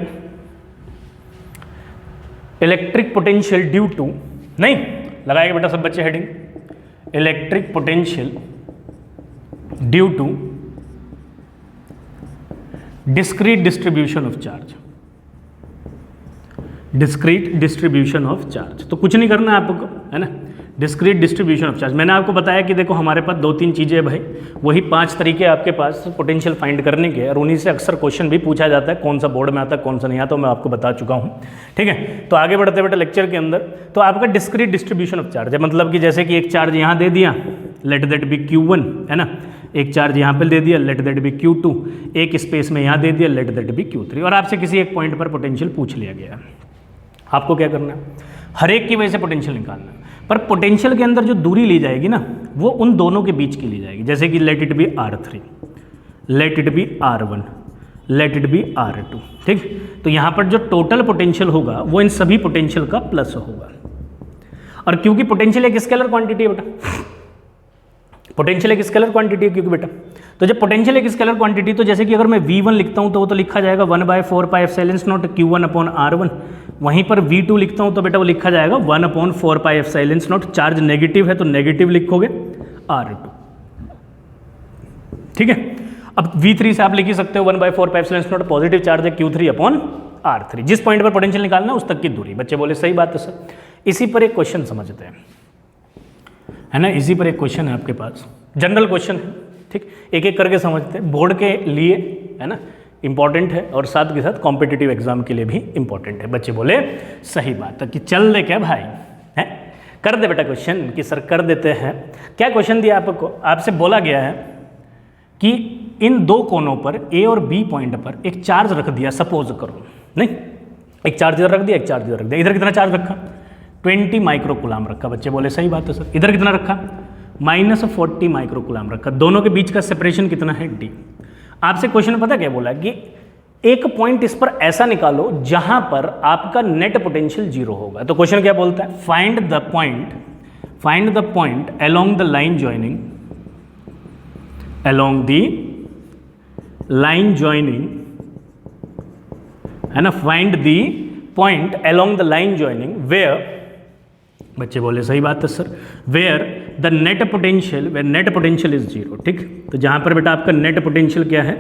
Speaker 1: इलेक्ट्रिक पोटेंशियल ड्यू टू, नहीं लगाएंगे बेटा सब बच्चे heading, electric potential due to discrete distribution of charge. Discrete distribution of charge, तो कुछ नहीं करना है आपको, है ना। डिस्क्रीट डिस्ट्रीब्यूशन ऑफ चार्ज, मैंने आपको बताया कि देखो हमारे पास 2-3 चीज़ें है भाई, वही 5 तरीके आपके पास पोटेंशियल फाइंड करने के, और उन्हीं से अक्सर क्वेश्चन भी पूछा जाता है, कौन सा बोर्ड में आता है कौन सा नहीं आता, मैं आपको बता चुका हूँ, ठीक है। तो आगे बढ़ते बेटा लेक्चर के अंदर, तो आपका डिस्क्रीट डिस्ट्रीब्यूशन ऑफ चार्ज है, मतलब कि जैसे कि एक चार्ज यहाँ दे दिया, लेट दैट बी Q1, है ना, एक चार्ज यहाँ पे दे दिया, लेट दैट बी Q2, एक स्पेस में यहाँ दे दिया, लेट दैट बी Q3, और आपसे किसी एक पॉइंट पर पोटेंशियल पूछ लिया गया। आपको क्या करना है? हर एक की वजह से पोटेंशियल निकालना है, पर पोटेंशियल के अंदर जो दूरी ली जाएगी ना, वो उन दोनों के बीच की ली जाएगी। जैसे कि let it be R3, let it be R1, let it be R2, ठीक। तो यहाँ पर जो टोटल पोटेंशियल होगा वो इन सभी पोटेंशियल का प्लस होगा। और क्योंकि पोटेंशियल एक स्केलर क्वांटिटी है बेटा, पोटेंशियल एक स्केलर क्वांटिटी है क्योंकि बेटा, तो जब पोटेंशियल एक स्केलर क्वांटिटी, तो जैसे कि अगर मैं V1 लिखता हूँ तो वो तो लिखा जाएगा 1/4πε0 Q1/R1, वहीं पर V2 लिखता हूँ तो बेटा वो लिखा जाएगा 1/4πε0, चार्ज नेगेटिव है तो नेगेटिव लिखोगे R2, ठीक है। अब V3 से आप लिख ही सकते हो 1/4πε0, पॉजिटिव चार्ज है Q3/R3, जिस पॉइंट पर पोटेंशियल निकालना है उस तक की दूरी। बच्चे बोले सही बात है सर। इसी पर एक क्वेश्चन समझते हैं, है ना, इसी पर एक क्वेश्चन है आपके पास, जनरल क्वेश्चन है, ठीक। एक एक करके समझते हैं, बोर्ड के लिए, है ना, इंपॉर्टेंट है और साथ के साथ कॉम्पिटिटिव एग्जाम के लिए भी इंपॉर्टेंट है। बच्चे बोले सही बात है कि चल दे क्या भाई, है, कर दे बेटा क्वेश्चन, कि सर कर देते हैं। क्या क्वेश्चन दिया आपको? आपसे बोला गया है कि इन दो कोनों पर A और B पॉइंट पर एक चार्ज रख दिया, सपोज करो, नहीं, एक चार्ज इधर रख दिया, एक चार्ज इधर रख दिया। इधर कितना चार्ज रखा? 20 माइक्रोकुलाम रखा। बच्चे बोले सही बात है सर। इधर कितना रखा? -40 माइक्रोकुलाम रखा। दोनों के बीच का सेपरेशन कितना है? D। आपसे क्वेश्चन में पता क्या बोला कि एक पॉइंट इस पर ऐसा निकालो जहां पर आपका नेट पोटेंशियल 0 होगा। तो क्वेश्चन क्या बोलता है? Find the point along the line joining, है ना, find the point along the line joining where, बच्चे बोले सही बात है sir, where the net potential is 0, ठीक। तो जहां पर बेटा आपका नेट पोटेंशियल क्या है?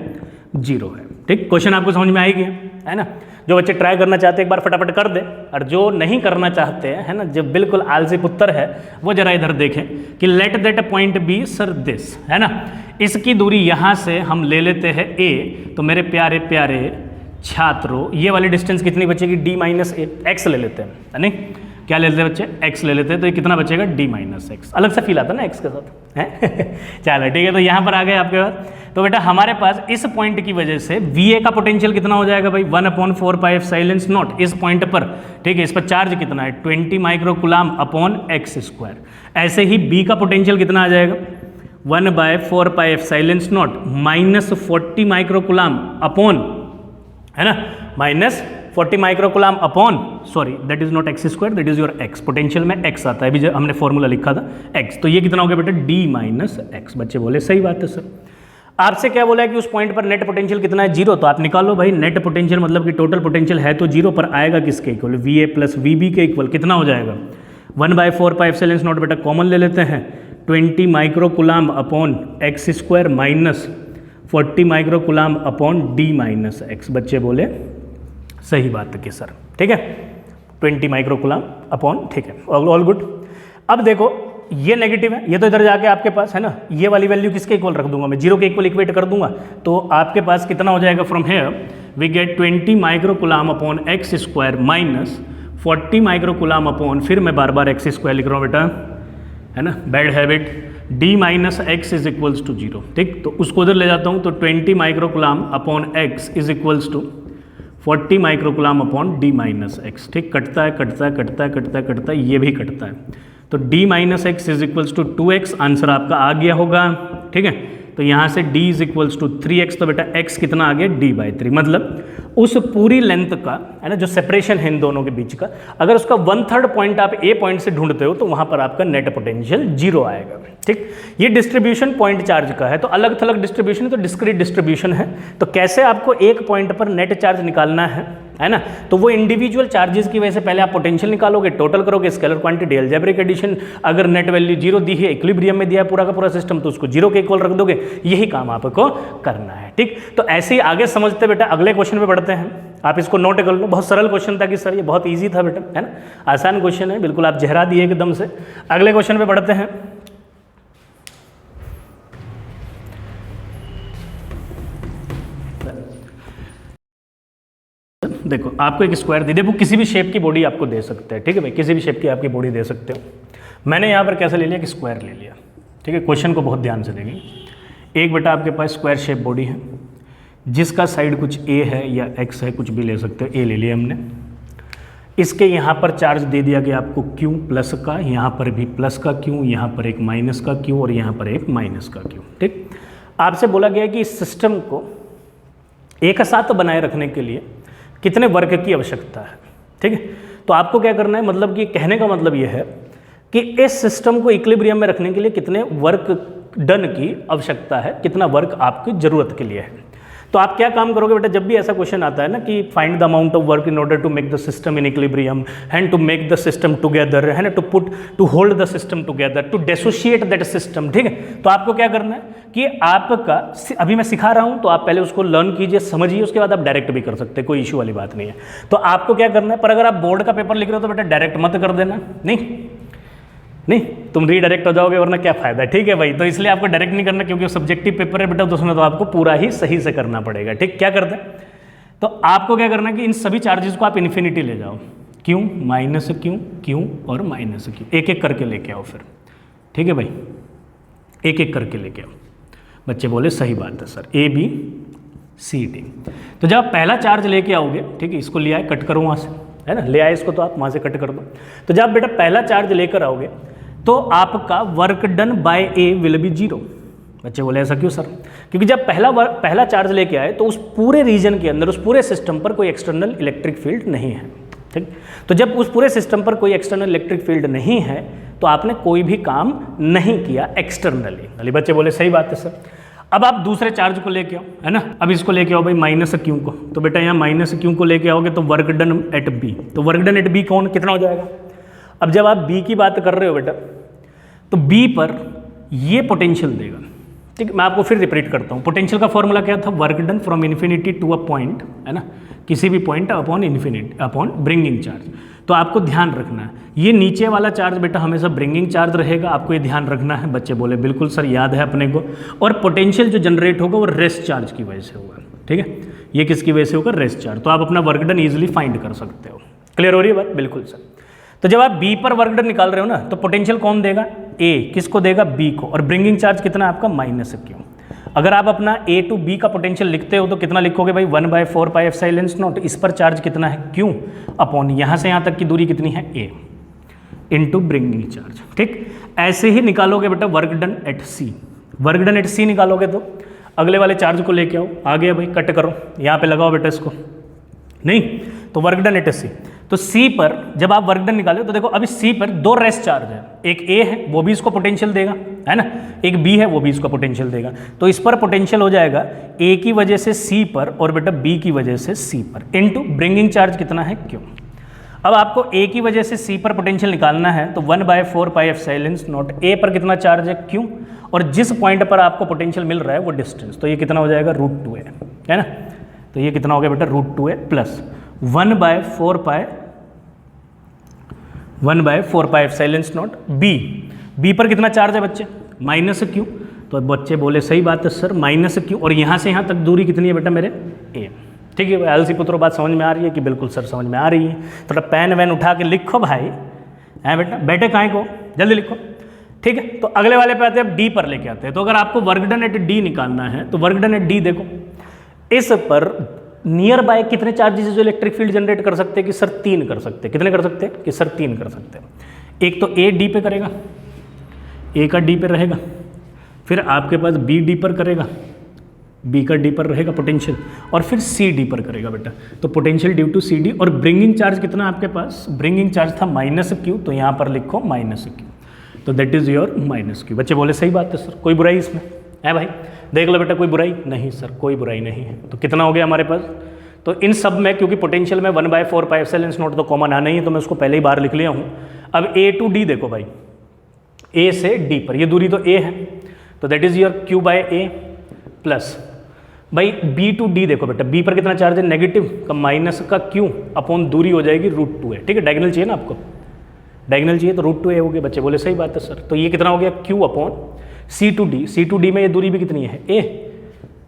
Speaker 1: 0 है, ठीक। क्वेश्चन आपको समझ में आएगी, है ना। जो बच्चे ट्राई करना चाहते हैं एक बार फटाफट कर दे, और जो नहीं करना चाहते हैं, है ना, जो बिल्कुल आलसी पुत्र है, वो जरा इधर देखें कि let that point be sir this, है ना, इसकी दूरी यहां से हम ले लेते हैं A। तो मेरे प्यारे प्यारे छात्रों, ये वाली डिस्टेंस कितनी बचेगी? D-A, x ले लेते हैं, है नहीं, क्या ले लेते हैं बच्चे? x ले लेते हैं, तो ये कितना बचेगा? D-x। अलग से फील आता है ना x के साथ, है चलो ठीक है। तो यहाँ पर आ गए आपके पास। तो बेटा हमारे पास इस पॉइंट की वजह से VA का पोटेंशियल कितना हो जाएगा भाई? 1/4πε0 इस पॉइंट पर, ठीक है। इस पर चार्ज कितना है? 20 माइक्रोकुलाम अपॉन x²। ऐसे ही B का पोटेंशियल कितना आ जाएगा? 1/4πε0 -40 माइक्रोकुलाम अपॉन, है ना, -40 microcoulomb upon, sorry that is not x², that is your x। Potential में x आता है, अभी जो हमने फॉर्मूला लिखा था x। तो ये कितना हो गया बेटा? D-x। बच्चे बोले सही बात है सर। आपसे क्या बोला है कि उस पॉइंट पर नेट पोटेंशियल कितना है? 0। तो आप निकालो भाई, नेट पोटेंशियल मतलब कि टोटल पोटेंशियल है तो 0, पर आएगा किसके इक्वल? VA प्लस VB के इक्वल। कितना हो जाएगा? 1/4πε0 बेटा कॉमन ले लेते हैं, 20 microcoulomb upon x² -40 microcoulomb upon D-x। बच्चे बोले सही बात है कि सर, ठीक है। 20 माइक्रोकुलाम अपॉन, ठीक है, ऑल गुड। अब देखो ये नेगेटिव है, ये तो इधर जाके आपके पास है ना, ये वाली वैल्यू किसके इक्वल रख दूंगा मैं, 0 के इक्वल इक्वेट कर दूंगा, तो आपके पास कितना हो जाएगा, from here we get 20 microcoulomb upon x square minus 40 microcoulomb upon, फिर मैं बार बार एक्स स्क्वायर लिख रहा हूँ बेटा, है ना, bad habit, d minus x is equals to 0, ठीक, तो उसको उधर ले जाता हूँ, तो 20 microcoulomb upon x is equals to 40 microcoulomb upon d minus x, ठीक, कटता है कटता है कटता है कटता है कटता है, ये भी कटता है, तो d minus x is equals to 2x, answer आपका आ गया होगा, ठीक है, तो यहाँ से d is equals to 3x, तो बेटा x कितना आ गया, d/3, मतलब उस पूरी लेंथ का, है ना, जो सेपरेशन है इन दोनों के बीच का, अगर उसका 1/3 पॉइंट आप a पॉइंट से ढूंढते हो तो वहाँ पर आपका नेट पोटेंशियल 0 आएगा, ठीक। ये डिस्ट्रीब्यूशन पॉइंट चार्ज का है, तो अलग थलग डिस्ट्रीब्यूशन है, तो डिस्क्रीट डिस्ट्रीब्यूशन है, तो कैसे आपको एक पॉइंट पर नेट चार्ज निकालना है ना, तो वो इंडिविजुअल चार्जेस की वजह से पहले आप पोटेंशियल निकालोगे, टोटल करोगे, स्केलर क्वांटिटी, अलजेब्रिक एडिशन, अगर नेट वैल्यू 0 दी है, इक्विलिब्रियम में दिया है पूरा का पूरा सिस्टम, तो उसको 0 के इक्वल रख दोगे, यही काम आपको करना है, ठीक। तो ऐसे ही आगे समझते बेटा, अगले क्वेश्चन पे बढ़ते हैं, आप इसको नोट कर लो, बहुत सरल क्वेश्चन था कि सर ये बहुत ईजी था बेटा, है ना, आसान क्वेश्चन है, बिल्कुल आप जहरा दिए एकदम से। अगले क्वेश्चन पे बढ़ते हैं, देखो आपको एक स्क्वायर दे दे, वो किसी भी शेप की बॉडी आपको दे सकते हैं, ठीक है भाई, किसी भी शेप की आपकी बॉडी दे सकते हो। मैंने यहाँ पर कैसे ले लिया कि स्क्वायर ले लिया, ठीक है, क्वेश्चन को बहुत ध्यान से देखें। एक बेटा आपके पास स्क्वायर शेप बॉडी है जिसका साइड कुछ a है या x है, कुछ भी ले सकते हो, a ले लिया हमने। इसके यहाँ पर चार्ज दे दिया गया आपको q प्लस का, यहाँ पर भी प्लस का q, यहाँ पर एक माइनस का q और यहाँ पर एक माइनस का q, ठीक। आपसे बोला गया कि इस सिस्टम को एक साथ बनाए रखने के लिए कितने वर्क की आवश्यकता है, ठीक है। तो आपको क्या करना है, मतलब कि कहने का मतलब ये है कि इस सिस्टम को इक्विलिब्रियम में रखने के लिए कितने वर्क डन की आवश्यकता है, कितना वर्क आपकी ज़रूरत के लिए है। तो आप क्या काम करोगे बेटा, जब भी ऐसा क्वेश्चन आता है ना कि find the amount of work in order to make the system in equilibrium and to make the system together, है ना, to hold the system together, to dissociate that system, ठीक है। तो आपको क्या करना है कि आपका, अभी मैं सिखा रहा हूँ तो आप पहले उसको लर्न कीजिए, समझिए, उसके बाद आप डायरेक्ट भी कर सकते हैं, कोई इशू वाली बात नहीं है। तो आपको क्या करना है, पर अगर आप बोर्ड का पेपर लिख रहे हो तो बेटा डायरेक्ट मत कर देना, नहीं तुम रीडायरेक्ट हो जाओगे, वरना क्या फायदा, ठीक है भाई। तो इसलिए आपको डायरेक्ट नहीं करना, क्योंकि सब्जेक्टिव पेपर है बेटा, तो उसमें तो आपको पूरा ही सही से करना पड़ेगा, ठीक। क्या करते हैं, तो आपको क्या करना है कि इन सभी चार्जेस को आप इन्फिनिटी ले जाओ, क्यों, माइनस क्यों और माइनस क्यों, एक एक करके लेके आओ फिर, ठीक है भाई, एक एक करके लेके आओ। बच्चे बोले सही बात है सर, ABCD। तो जब आप पहला चार्ज लेके आओगे, ठीक है, इसको ले आए, कट करो वहाँ से, है ना, ले आए इसको, तो आप वहाँ से कट कर दो। तो जब बेटा पहला चार्ज लेकर आओगे तो आपका work done by A will be 0। बच्चे बोले ऐसा क्यों सर, क्योंकि जब पहला चार्ज लेके आए तो उस पूरे रीजन के अंदर, उस पूरे सिस्टम पर कोई एक्सटर्नल इलेक्ट्रिक फील्ड नहीं है, ठीक। तो जब उस पूरे सिस्टम पर कोई एक्सटर्नल इलेक्ट्रिक फील्ड नहीं है तो आपने कोई भी काम नहीं किया एक्सटर्नली। बच्चे बोले सही बात है सर। अब आप दूसरे चार्ज को लेके आओ, है ना, अब इसको लेके आओ भाई माइनस क्यू को, तो बेटा यहाँ माइनस क्यू को लेके आओगे तो वर्क डन एट B, तो वर्क डन एट B कौन कितना हो जाएगा। अब जब आप B की बात कर रहे हो बेटा, तो B पर ये पोटेंशियल देगा, ठीक। मैं आपको फिर रिपीट करता हूँ, पोटेंशियल का फॉर्मूला क्या था, work done from infinity to a point, है ना, किसी भी point upon infinity upon bringing charge. तो आपको ध्यान रखना है, ये नीचे वाला चार्ज बेटा हमेशा ब्रिंगिंग चार्ज रहेगा, आपको ये ध्यान रखना है। बच्चे बोले बिल्कुल सर, याद है अपने को। और पोटेंशियल जो जनरेट होगा वो रेस्ट चार्ज की वजह से होगा, ठीक है, ये किसकी वजह से होगा, रेस्ट चार्ज। तो आप अपना वर्क डन ईजिली फाइंड कर सकते हो। क्लियर हो रही है बात, बिल्कुल सर। तो जब आप B पर वर्क डन निकाल रहे हो ना, तो पोटेंशियल कौन देगा, A, किसको देगा, B को, और ब्रिंगिंग चार्ज कितना है आपका, माइनस क्यू। अगर आप अपना A टू B का पोटेंशियल लिखते हो तो कितना लिखोगे भाई, 1/4 पाई एप्सिलॉन नॉट। इस पर चार्ज कितना है, Q, अपॉन यहाँ से यहाँ तक की दूरी कितनी है, A, इनटू ब्रिंगिंग चार्ज, ठीक। ऐसे ही निकालोगे बेटा work done at C। Work done at C निकालोगे तो अगले वाले चार्ज को लेके आओ, आ गया भाई, कट करो, यहाँ पे लगाओ बेटा इसको, नहीं तो वर्क डन एट C। तो C पर जब आप वर्क डन निकाले तो देखो अभी C पर दो रेस्ट चार्ज है, एक A है वो भी इसको पोटेंशियल देगा, है ना, एक B है वो भी इसको पोटेंशियल देगा। तो इस पर पोटेंशियल हो जाएगा A की वजह से C पर और बेटा B की वजह से C पर, इनटू ब्रिंगिंग चार्ज कितना है, Q। अब आपको A की वजह से C पर पोटेंशियल निकालना है, तो 1/4 पाई एप्सिलॉन नॉट A पर कितना चार्ज है, Q, और जिस पॉइंट पर आपको पोटेंशियल मिल रहा है वो डिस्टेंस, तो ये कितना हो जाएगा, √2a, है ना। तो ये कितना हो गया बेटा, √2a प्लस 1/4 पाई 1/4πε0 बी पर कितना चार्ज है बच्चे, माइनस क्यू। तो बच्चे बोले सही बात है सर, माइनस क्यू, और यहाँ से यहाँ तक दूरी कितनी है बेटा मेरे, ए। ठीक है आलसी पुत्रों, बात समझ में आ रही है कि बिल्कुल सर समझ में आ रही है। थोड़ा पेन वैन उठा के लिखो भाई, है बेटा, बैठे काहे को, जल्दी लिखो। ठीक है, तो अगले वाले पे आते हैं, डी पर लेके आते हैं। तो अगर आपको वर्क डन एट डी निकालना है तो वर्क डन एट डी देखो, इस पर नियर बाय कितने चार्जेस जो इलेक्ट्रिक फील्ड जनरेट कर सकते हैं कि सर 3 कर सकते हैं। कितने कर सकते हैं कि सर 3 कर सकते हैं। एक तो ए डी पे करेगा, ए का डी पे रहेगा, फिर आपके पास बी डी पर करेगा, बी का डी पर रहेगा पोटेंशियल, और फिर सी डी पर करेगा बेटा। तो potential due to C D, और ब्रिंगिंग चार्ज कितना आपके पास, ब्रिंगिंग चार्ज था माइनस क्यू, तो यहाँ पर लिखो माइनस क्यू, तो that is your minus Q. बच्चे बोले सही बात है सर, कोई बुराई इसमें है भाई, देख लो बेटा, कोई बुराई नहीं सर, कोई बुराई नहीं है। तो कितना हो गया हमारे पास, तो इन सब में क्योंकि पोटेंशियल में 1/4πε0 तो कॉमन आना ही है, तो मैं उसको पहले ही बाहर लिख लिया हूँ। अब ए टू डी देखो भाई, ए से डी पर ये दूरी तो ए है, तो that is your Q by A, plus भाई बी टू डी देखो बेटा, बी पर कितना चार्ज है, नेगेटिव का माइनस का क्यू अपॉन दूरी हो जाएगी √2 है। ठीक है, डायगोनल चाहिए ना आपको, डायगोनल चाहिए तो √2a हो गया। बच्चे बोले सही बात है सर, तो ये कितना हो गया, q upon C to D, C to D में ये दूरी भी कितनी है, a,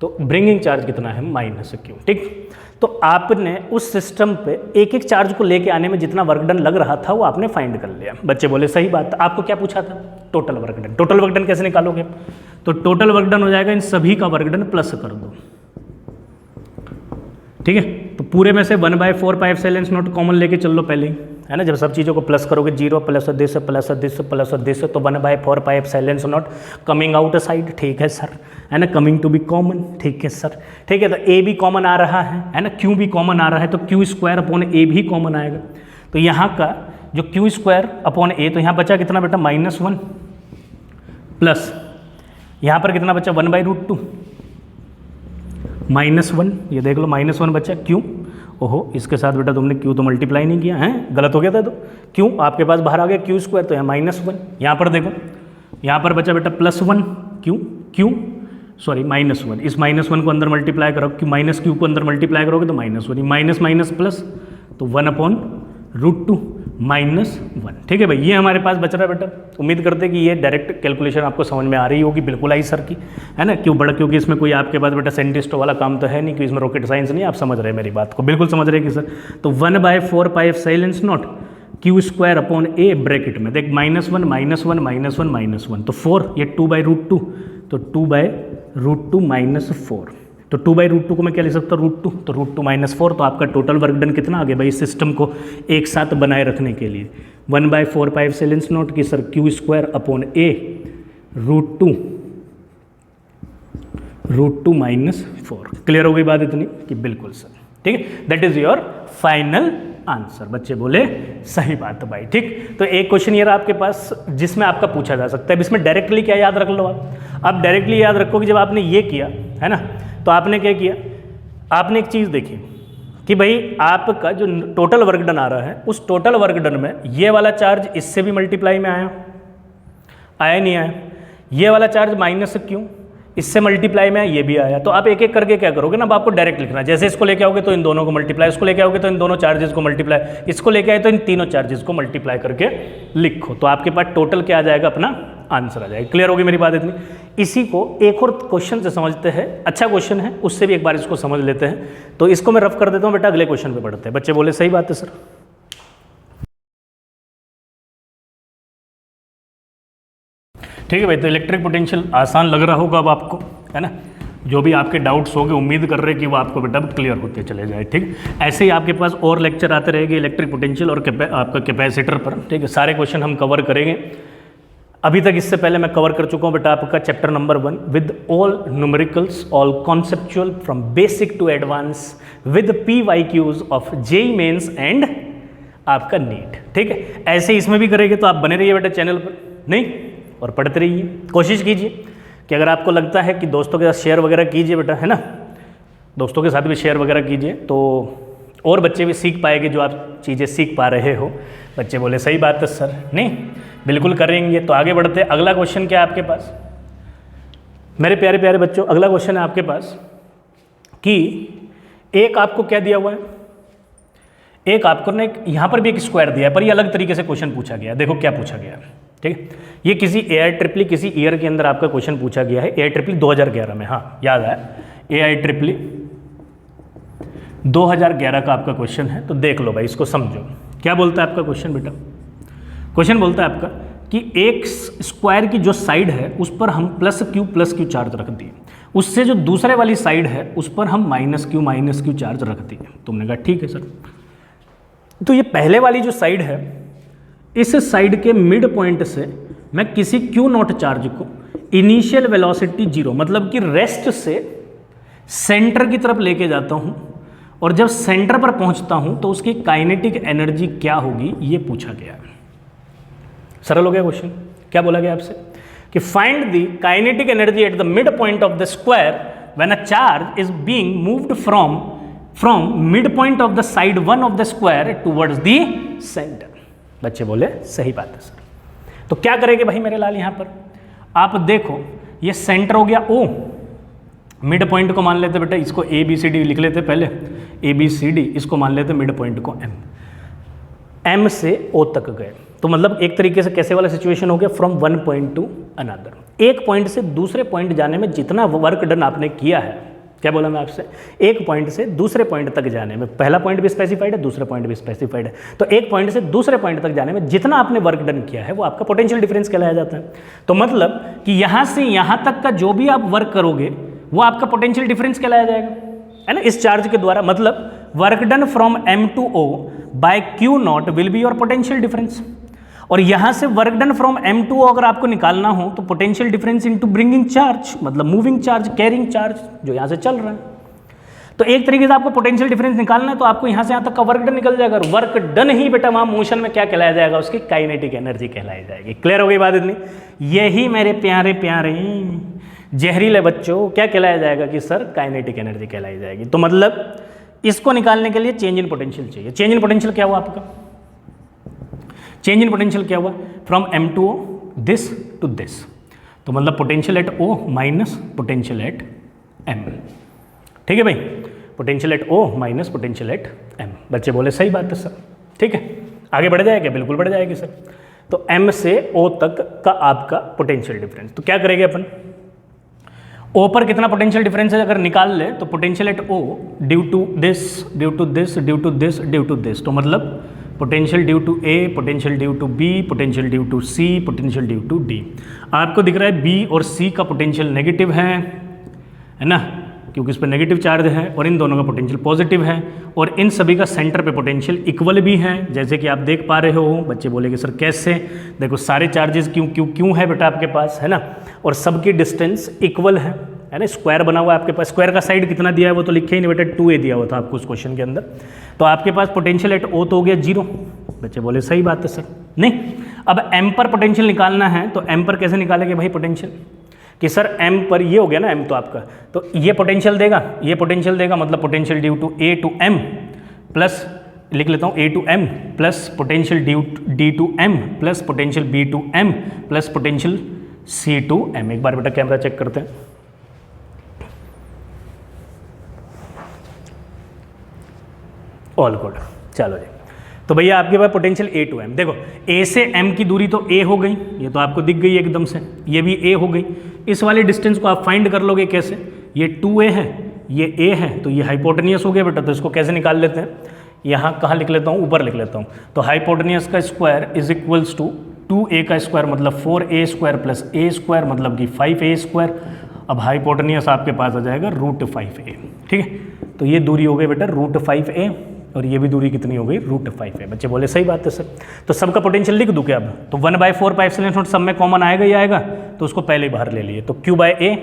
Speaker 1: तो ब्रिंगिंग चार्ज कितना है, माइनस क्यू। ठीक, तो आपने उस सिस्टम पे एक एक चार्ज को लेके आने में जितना वर्क डन लग रहा था वो आपने फाइंड कर लिया। बच्चे बोले सही बात। आपको क्या पूछा था, total work done. Total work done कैसे निकालोगे, तो टोटल वर्क डन हो जाएगा इन सभी का वर्क डन प्लस कर दो। ठीक है, तो पूरे में से 1/4πε0 कॉमन लेके चल लो पहले ही, है ना। जब सब चीज़ों को प्लस करोगे, 0 plus this plus this plus this, तो 1/4πε0 कमिंग आउट साइड। ठीक है सर, है ना, कमिंग टू बी कॉमन। ठीक है सर, ठीक है, तो ए भी कॉमन आ रहा है ना, क्यू भी कॉमन आ रहा है, तो क्यू² अपॉन ए भी कॉमन आएगा। तो यहाँ का जो क्यू² अपॉन ए, तो यहाँ बचा कितना बेटा, -1, प्लस यहाँ पर कितना बचा, 1/√2 -1, ये देख लो -1 बचा, क्यों, ओहो इसके साथ बेटा तुमने क्यू तो मल्टीप्लाई नहीं किया है, गलत हो गया था। तो क्यों आपके पास बाहर आ गया क्यू², तो यहाँ -1, यहाँ पर देखो, यहाँ पर बचा बेटा +1, क्यू सॉरी -1, इस -1 को अंदर मल्टीप्लाई करो, -q को अंदर मल्टीप्लाई करोगे तो -1, माइनस माइनस प्लस, तो 1/√2 -1। ठीक है भाई, ये हमारे पास बच रहा है बेटा। उम्मीद करते हैं कि ये डायरेक्ट कैलकुलेशन आपको समझ में आ रही होगी, बिल्कुल आई सर की, है ना। क्यों बड़ा, क्योंकि इसमें कोई आपके पास बेटा साइंटिस्टों वाला काम तो है नहीं, कि इसमें रॉकेट साइंस नहीं, आप समझ रहे हैं मेरी बात को, बिल्कुल समझ रहे हैं कि सर। तो 1/4πε0 q² अपॉन ए ब्रैकेट में देख, -1 -1 -1 -1, तो 4, ये 2/√2, तो 2/√2 -4, तो 2/√2 को मैं क्या लिख सकता हूँ, √2, तो √2 -4, तो आपका टोटल वर्क डन कितना आ गया भाई, सिस्टम को एक साथ बनाए रखने के लिए 1/4πε0 की सर q² अपॉन ए √2 -4। क्लियर हो गई बात इतनी कि बिल्कुल सर, ठीक है, that is your final answer. बच्चे बोले सही बात है भाई। ठीक, तो एक क्वेश्चन ये रहा आपके पास जिसमें आपका पूछा जा सकता है। अब इसमें डायरेक्टली क्या याद रख लो आप डायरेक्टली याद रखो कि जब आपने ये किया है ना, तो आपने क्या किया, आपने एक चीज़ देखी कि भाई आपका जो टोटल वर्क डन आ रहा है, उस टोटल वर्क डन में ये वाला चार्ज इससे भी मल्टीप्लाई में आया नहीं आया, ये वाला चार्ज माइनस क्यों, इससे मल्टीप्लाई में ये भी आया। तो आप एक एक करके क्या करोगे ना, अब आपको डायरेक्ट लिखना है। जैसे इसको लेके आओगे तो इन दोनों को मल्टीप्लाई, इसको लेके आओगे तो इन दोनों चार्जेस को मल्टीप्लाई, इसको लेके आए तो इन तीनों चार्जेस को मल्टीप्लाई करके लिखो, तो आपके पास टोटल क्या आ जाएगा, अपना आंसर आ जाएगा। क्लियर होगी मेरी बात इतनी। इसी को एक और क्वेश्चन से समझते हैं, अच्छा क्वेश्चन है, उससे भी एक बार इसको समझ लेते हैं। तो इसको मैं रफ कर देता हूँ बेटा, अगले क्वेश्चन पे पढ़ते हैं। बच्चे बोले सही बात है सर। ठीक है भाई, तो इलेक्ट्रिक पोटेंशियल आसान लग रहा होगा अब आपको, है ना। जो भी आपके डाउट्स होंगे उम्मीद कर रहे हैं कि वो आपको बेटा क्लियर होते चले जाए। ठीक, ऐसे ही आपके पास और लेक्चर आते रहेंगे इलेक्ट्रिक पोटेंशियल और आपका कैपेसिटर पर। ठीक है, सारे क्वेश्चन हम कवर करेंगे। अभी तक इससे पहले मैं कवर कर चुका हूँ बेटा आपका chapter number 1 with all numericals, all conceptual from basic to advance with PYQs of JEE mains and आपका नीट। ठीक है, ऐसे इसमें भी करेंगे, तो आप बने रहिए बेटा चैनल पर, नहीं, और पढ़ते रहिए। कोशिश कीजिए कि अगर आपको लगता है कि दोस्तों के साथ शेयर वगैरह कीजिए बेटा, है ना, दोस्तों के साथ भी शेयर वगैरह कीजिए, तो और बच्चे भी सीख पाएंगे जो आप चीज़ें सीख पा रहे हो। बच्चे बोले सही बात है सर, नहीं बिल्कुल करेंगे। तो आगे बढ़ते हैं। अगला क्वेश्चन क्या है आपके पास मेरे प्यारे प्यारे बच्चों, अगला क्वेश्चन है आपके पास कि एक आपको क्या दिया हुआ है, एक आपको ना एक यहाँ पर भी एक स्क्वायर दिया है, पर ये अलग तरीके से क्वेश्चन पूछा गया है। देखो क्या पूछा गया है, ठीक है। ये किसी AIEEE किसी ईयर के अंदर आपका क्वेश्चन पूछा गया है, AIEEE 2011 में, हाँ याद आया, AIEEE 2011 का आपका क्वेश्चन है। तो देख लो भाई, इसको समझो क्या बोलता है आपका क्वेश्चन बेटा। क्वेश्चन बोलता है आपका कि एक स्क्वायर की जो साइड है उस पर हम प्लस क्यू चार्ज रख दिए, उससे जो दूसरे वाली साइड है उस पर हम माइनस क्यू चार्ज रख दिए। तुमने कहा ठीक है सर। तो ये पहले वाली जो साइड है, इस साइड के मिड पॉइंट से मैं किसी क्यू नॉट चार्ज को इनिशियल वेलोसिटी 0 मतलब कि रेस्ट से सेंटर की तरफ लेके जाता हूं, और जब सेंटर पर पहुंचता हूं तो उसकी काइनेटिक एनर्जी क्या होगी, ये पूछा गया है। सरल हो गया क्वेश्चन। क्या बोला गया आपसे कि find the kinetic energy at the mid point of the square when a charge is being moved from mid point of the side 1 of the square towards the centre. बच्चे बोले सही बात है सर। तो क्या करेंगे भाई मेरे लाल, यहां पर आप देखो ये सेंटर हो गया O, मिड पॉइंट को मान लेते बेटा, इसको ABCD लिख लेते पहले, ABCD, इसको मान लेते मिड पॉइंट को M से O तक गए। तो मतलब एक तरीके से कैसे वाला सिचुएशन हो गया, from one point to another. एक पॉइंट से दूसरे पॉइंट जाने में जितना वर्क डन आपने किया है, क्या बोला मैं आपसे, एक पॉइंट से दूसरे पॉइंट तक जाने में, पहला पॉइंट भी स्पेसिफाइड है, दूसरा पॉइंट भी स्पेसिफाइड है, तो एक पॉइंट से दूसरे पॉइंट तक जाने में जितना आपने वर्क डन किया है वो आपका पोटेंशियल डिफरेंस कहलाया जाता है। तो मतलब कि यहाँ से यहाँ तक का जो भी आप वर्क करोगे वो आपका पोटेंशियल डिफरेंस कहलाया जाएगा, है ना, इस चार्ज के द्वारा। मतलब work done from M to O by Q not will be your potential difference. और यहां से work done from M to O अगर आपको निकालना हो तो potential difference into bringing charge, मतलब मूविंग चार्ज, कैरिंग चार्ज जो यहां से चल रहा है। तो एक तरीके से आपको पोटेंशियल डिफरेंस निकालना है तो आपको यहां से यहां तक का वर्क डन निकल जाएगा। वर्क डन ही बेटा वहां मोशन में क्या कहलाया जाएगा, उसकी काइनेटिक एनर्जी कहलाई जाएगी। क्लियर हो गई बात इतनी। यही मेरे प्यारे प्यारे जहरीले बच्चों क्या कहलाया जाएगा कि सर काइनेटिक एनर्जी कहलाई जाएगी। तो मतलब इसको निकालने के लिए चेंज इन पोटेंशियल चाहिए। चेंज इन पोटेंशियल क्या हुआ आपका, चेंज इन पोटेंशियल क्या हुआ, from M to O this to this. तो मतलब potential at O minus potential at M। ठीक है भाई, potential at O minus potential at M। बच्चे बोले सही बात है सर। ठीक है, आगे बढ़ जाएगा, बिल्कुल बढ़ जाएगी सर। तो M से O तक का आपका पोटेंशियल डिफरेंस, तो क्या करेंगे अपन, O पर कितना पोटेंशियल डिफरेंस है अगर निकाल ले तो potential at O due to this due to this due to this due to this, तो मतलब potential due to A, potential due to B, potential due to C, potential due to D। आपको दिख रहा है B और C का पोटेंशियल नेगेटिव है ना, क्योंकि इस पर नेगेटिव चार्ज है, और इन दोनों का पोटेंशियल पॉजिटिव है, और इन सभी का सेंटर पे पोटेंशियल इक्वल भी है, जैसे कि आप देख पा रहे हो। बच्चे बोलेंगे सर कैसे, देखो सारे चार्जेस क्यों क्यों क्यों है बेटा आपके पास, है ना, और सबकी डिस्टेंस इक्वल है ना। स्क्वायर बना हुआ है आपके पास, स्क्वायर का साइड कितना दिया है वो तो लिखे ही नहीं बेटा, 2A दिया हुआ था आपको उस क्वेश्चन के अंदर। तो आपके पास पोटेंशियल एट O तो हो गया 0। बच्चे बोले सही बात है सर। नहीं, अब M पर पोटेंशियल निकालना है तो M पर कैसे निकालेंगे भाई पोटेंशियल, कि सर M पर ये हो गया ना M तो आपका, तो ये पोटेंशियल देगा, ये पोटेंशियल देगा, मतलब potential due to A to M plus, लिख लेता हूँ A to M plus potential D to M plus potential B to M plus potential C to M। एक बार बेटा कैमरा चेक करते हैं। ऑल गुड, चलो जी। तो भैया आपके पास पोटेंशियल A टू M, देखो A से M की दूरी तो A हो गई, ये तो आपको दिख गई एकदम से, ये भी A हो गई। इस वाले डिस्टेंस को आप फाइंड कर लोगे कैसे, ये 2A है, ये A है, तो ये हाइपोटेनियस हो गया बेटा। तो इसको कैसे निकाल लेते हैं, यहाँ कहाँ लिख लेता हूँ, ऊपर लिख लेता हूँ। तो हाइपोटेनियस का square is equals to 2A का स्क्वायर मतलब 4A square plus A square मतलब कि 5A स्क्वायर। अब हाइपोटेनियस आपके पास आ जाएगा √5A। ठीक है, तो ये दूरी हो गई बेटा √5A, और ये भी दूरी कितनी हो गई √5A। बच्चे बोले सही बात है सर। तो सबका पोटेंशियल लिख दूँ क्या अब, तो 1/4πε0 सब में कॉमन आएगा ही आएगा, तो उसको पहले ही बाहर ले लिए, तो Q/A।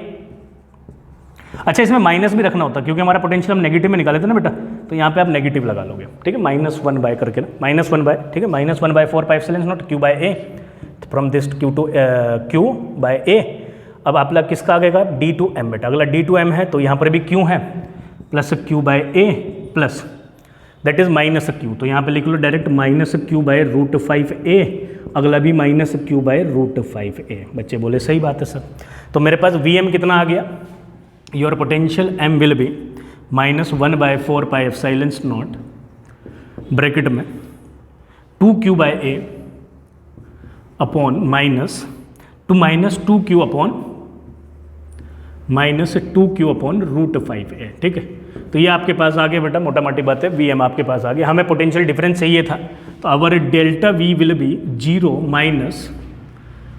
Speaker 1: अच्छा, इसमें माइनस भी रखना होता क्योंकि हमारा पोटेंशियल हम नेगेटिव में निकाले थे ना बेटा, तो यहाँ पे आप नेगेटिव लगा लोगे। ठीक है, -1 करके ना, -1, ठीक है, -1/4πε0 Q/A फ्रॉम दिस Q/A। अब आपका किसका आगेगा D टू M बेटा, अगला D टू M है तो यहाँ पर भी Q है plus Q/A plus that is -Q, तो यहाँ पे लिख लो डायरेक्ट -Q/√5A, अगला भी -Q/√5A। बच्चे बोले सही बात है सर। तो मेरे पास Vm कितना आ गया, your potential M will be -1/4πε0 bracket में 2q by A upon minus 2q upon -2q upon √5a, ठीक है। तो ये आपके पास आ गया बेटा, मोटा मोटी बात है, Vm आपके पास आ गया। हमें पोटेंशियल डिफरेंस चाहिए था, तो our delta V will be 0 minus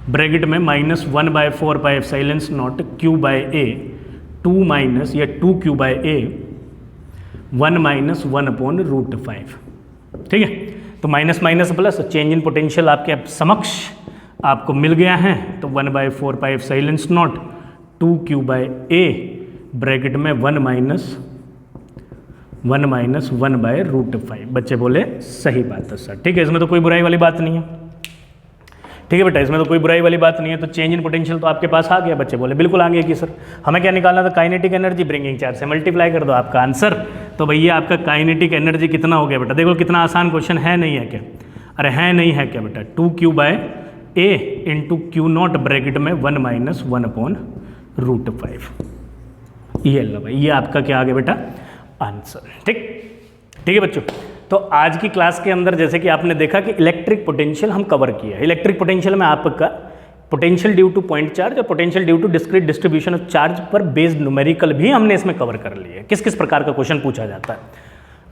Speaker 1: bracket में -1/4πε0 q बाय ए 2 माइनस या 2q by A 1 minus 1 upon √5, ठीक है। तो minus minus plus, change in potential आपके समक्ष आपको मिल गया है। तो 1/4πε0 2q बाय ए ब्रैकेट में 1 माइनस 1/√5। बच्चे बोले सही बात है सर, ठीक है, इसमें तो कोई बुराई वाली बात नहीं है, ठीक है बेटा, इसमें तो कोई बुराई वाली बात नहीं है। तो चेंज इन पोटेंशियल तो आपके पास आ गया। बच्चे बोले बिल्कुल आ गया कि सर हमें क्या निकालना था, काइनेटिक एनर्जी, ब्रिंगिंग चार्ज से मल्टीप्लाई कर दो आपका आंसर। तो भैया आपका काइनेटिक एनर्जी कितना हो गया बेटा, देखो कितना आसान क्वेश्चन है, नहीं है क्या, अरे है नहीं है क्या बेटा, 2q by A into Q0 bracket में 1 माइनस 1 अपॉन √5। ये लो भाई, ये आपका क्या आ गया बेटा, आंसर, ठीक, ठीक है बच्चों। तो आज की क्लास के अंदर जैसे कि आपने देखा कि इलेक्ट्रिक पोटेंशियल हम कवर किया है। इलेक्ट्रिक पोटेंशियल में आपका potential due to point charge और potential due to discrete distribution of charge पर बेस्ड न्यूमेरिकल भी हमने इसमें कवर कर लिया है, किस किस प्रकार का क्वेश्चन पूछा जाता है।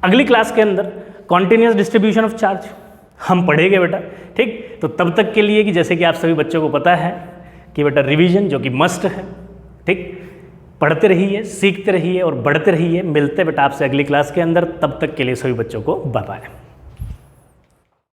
Speaker 1: अगली क्लास के अंदर कॉन्टिन्यूस डिस्ट्रीब्यूशन ऑफ चार्ज हम पढ़ेंगे बेटा, ठीक। तो तब तक के लिए कि जैसे कि आप सभी बच्चों को पता है कि बेटा रिवीजन जो कि मस्ट है, ठीक, पढ़ते रहिए, सीखते रहिए और बढ़ते रहिए। मिलते बेटा आपसे अगली क्लास के अंदर, तब तक के लिए सभी बच्चों को बाय बाय।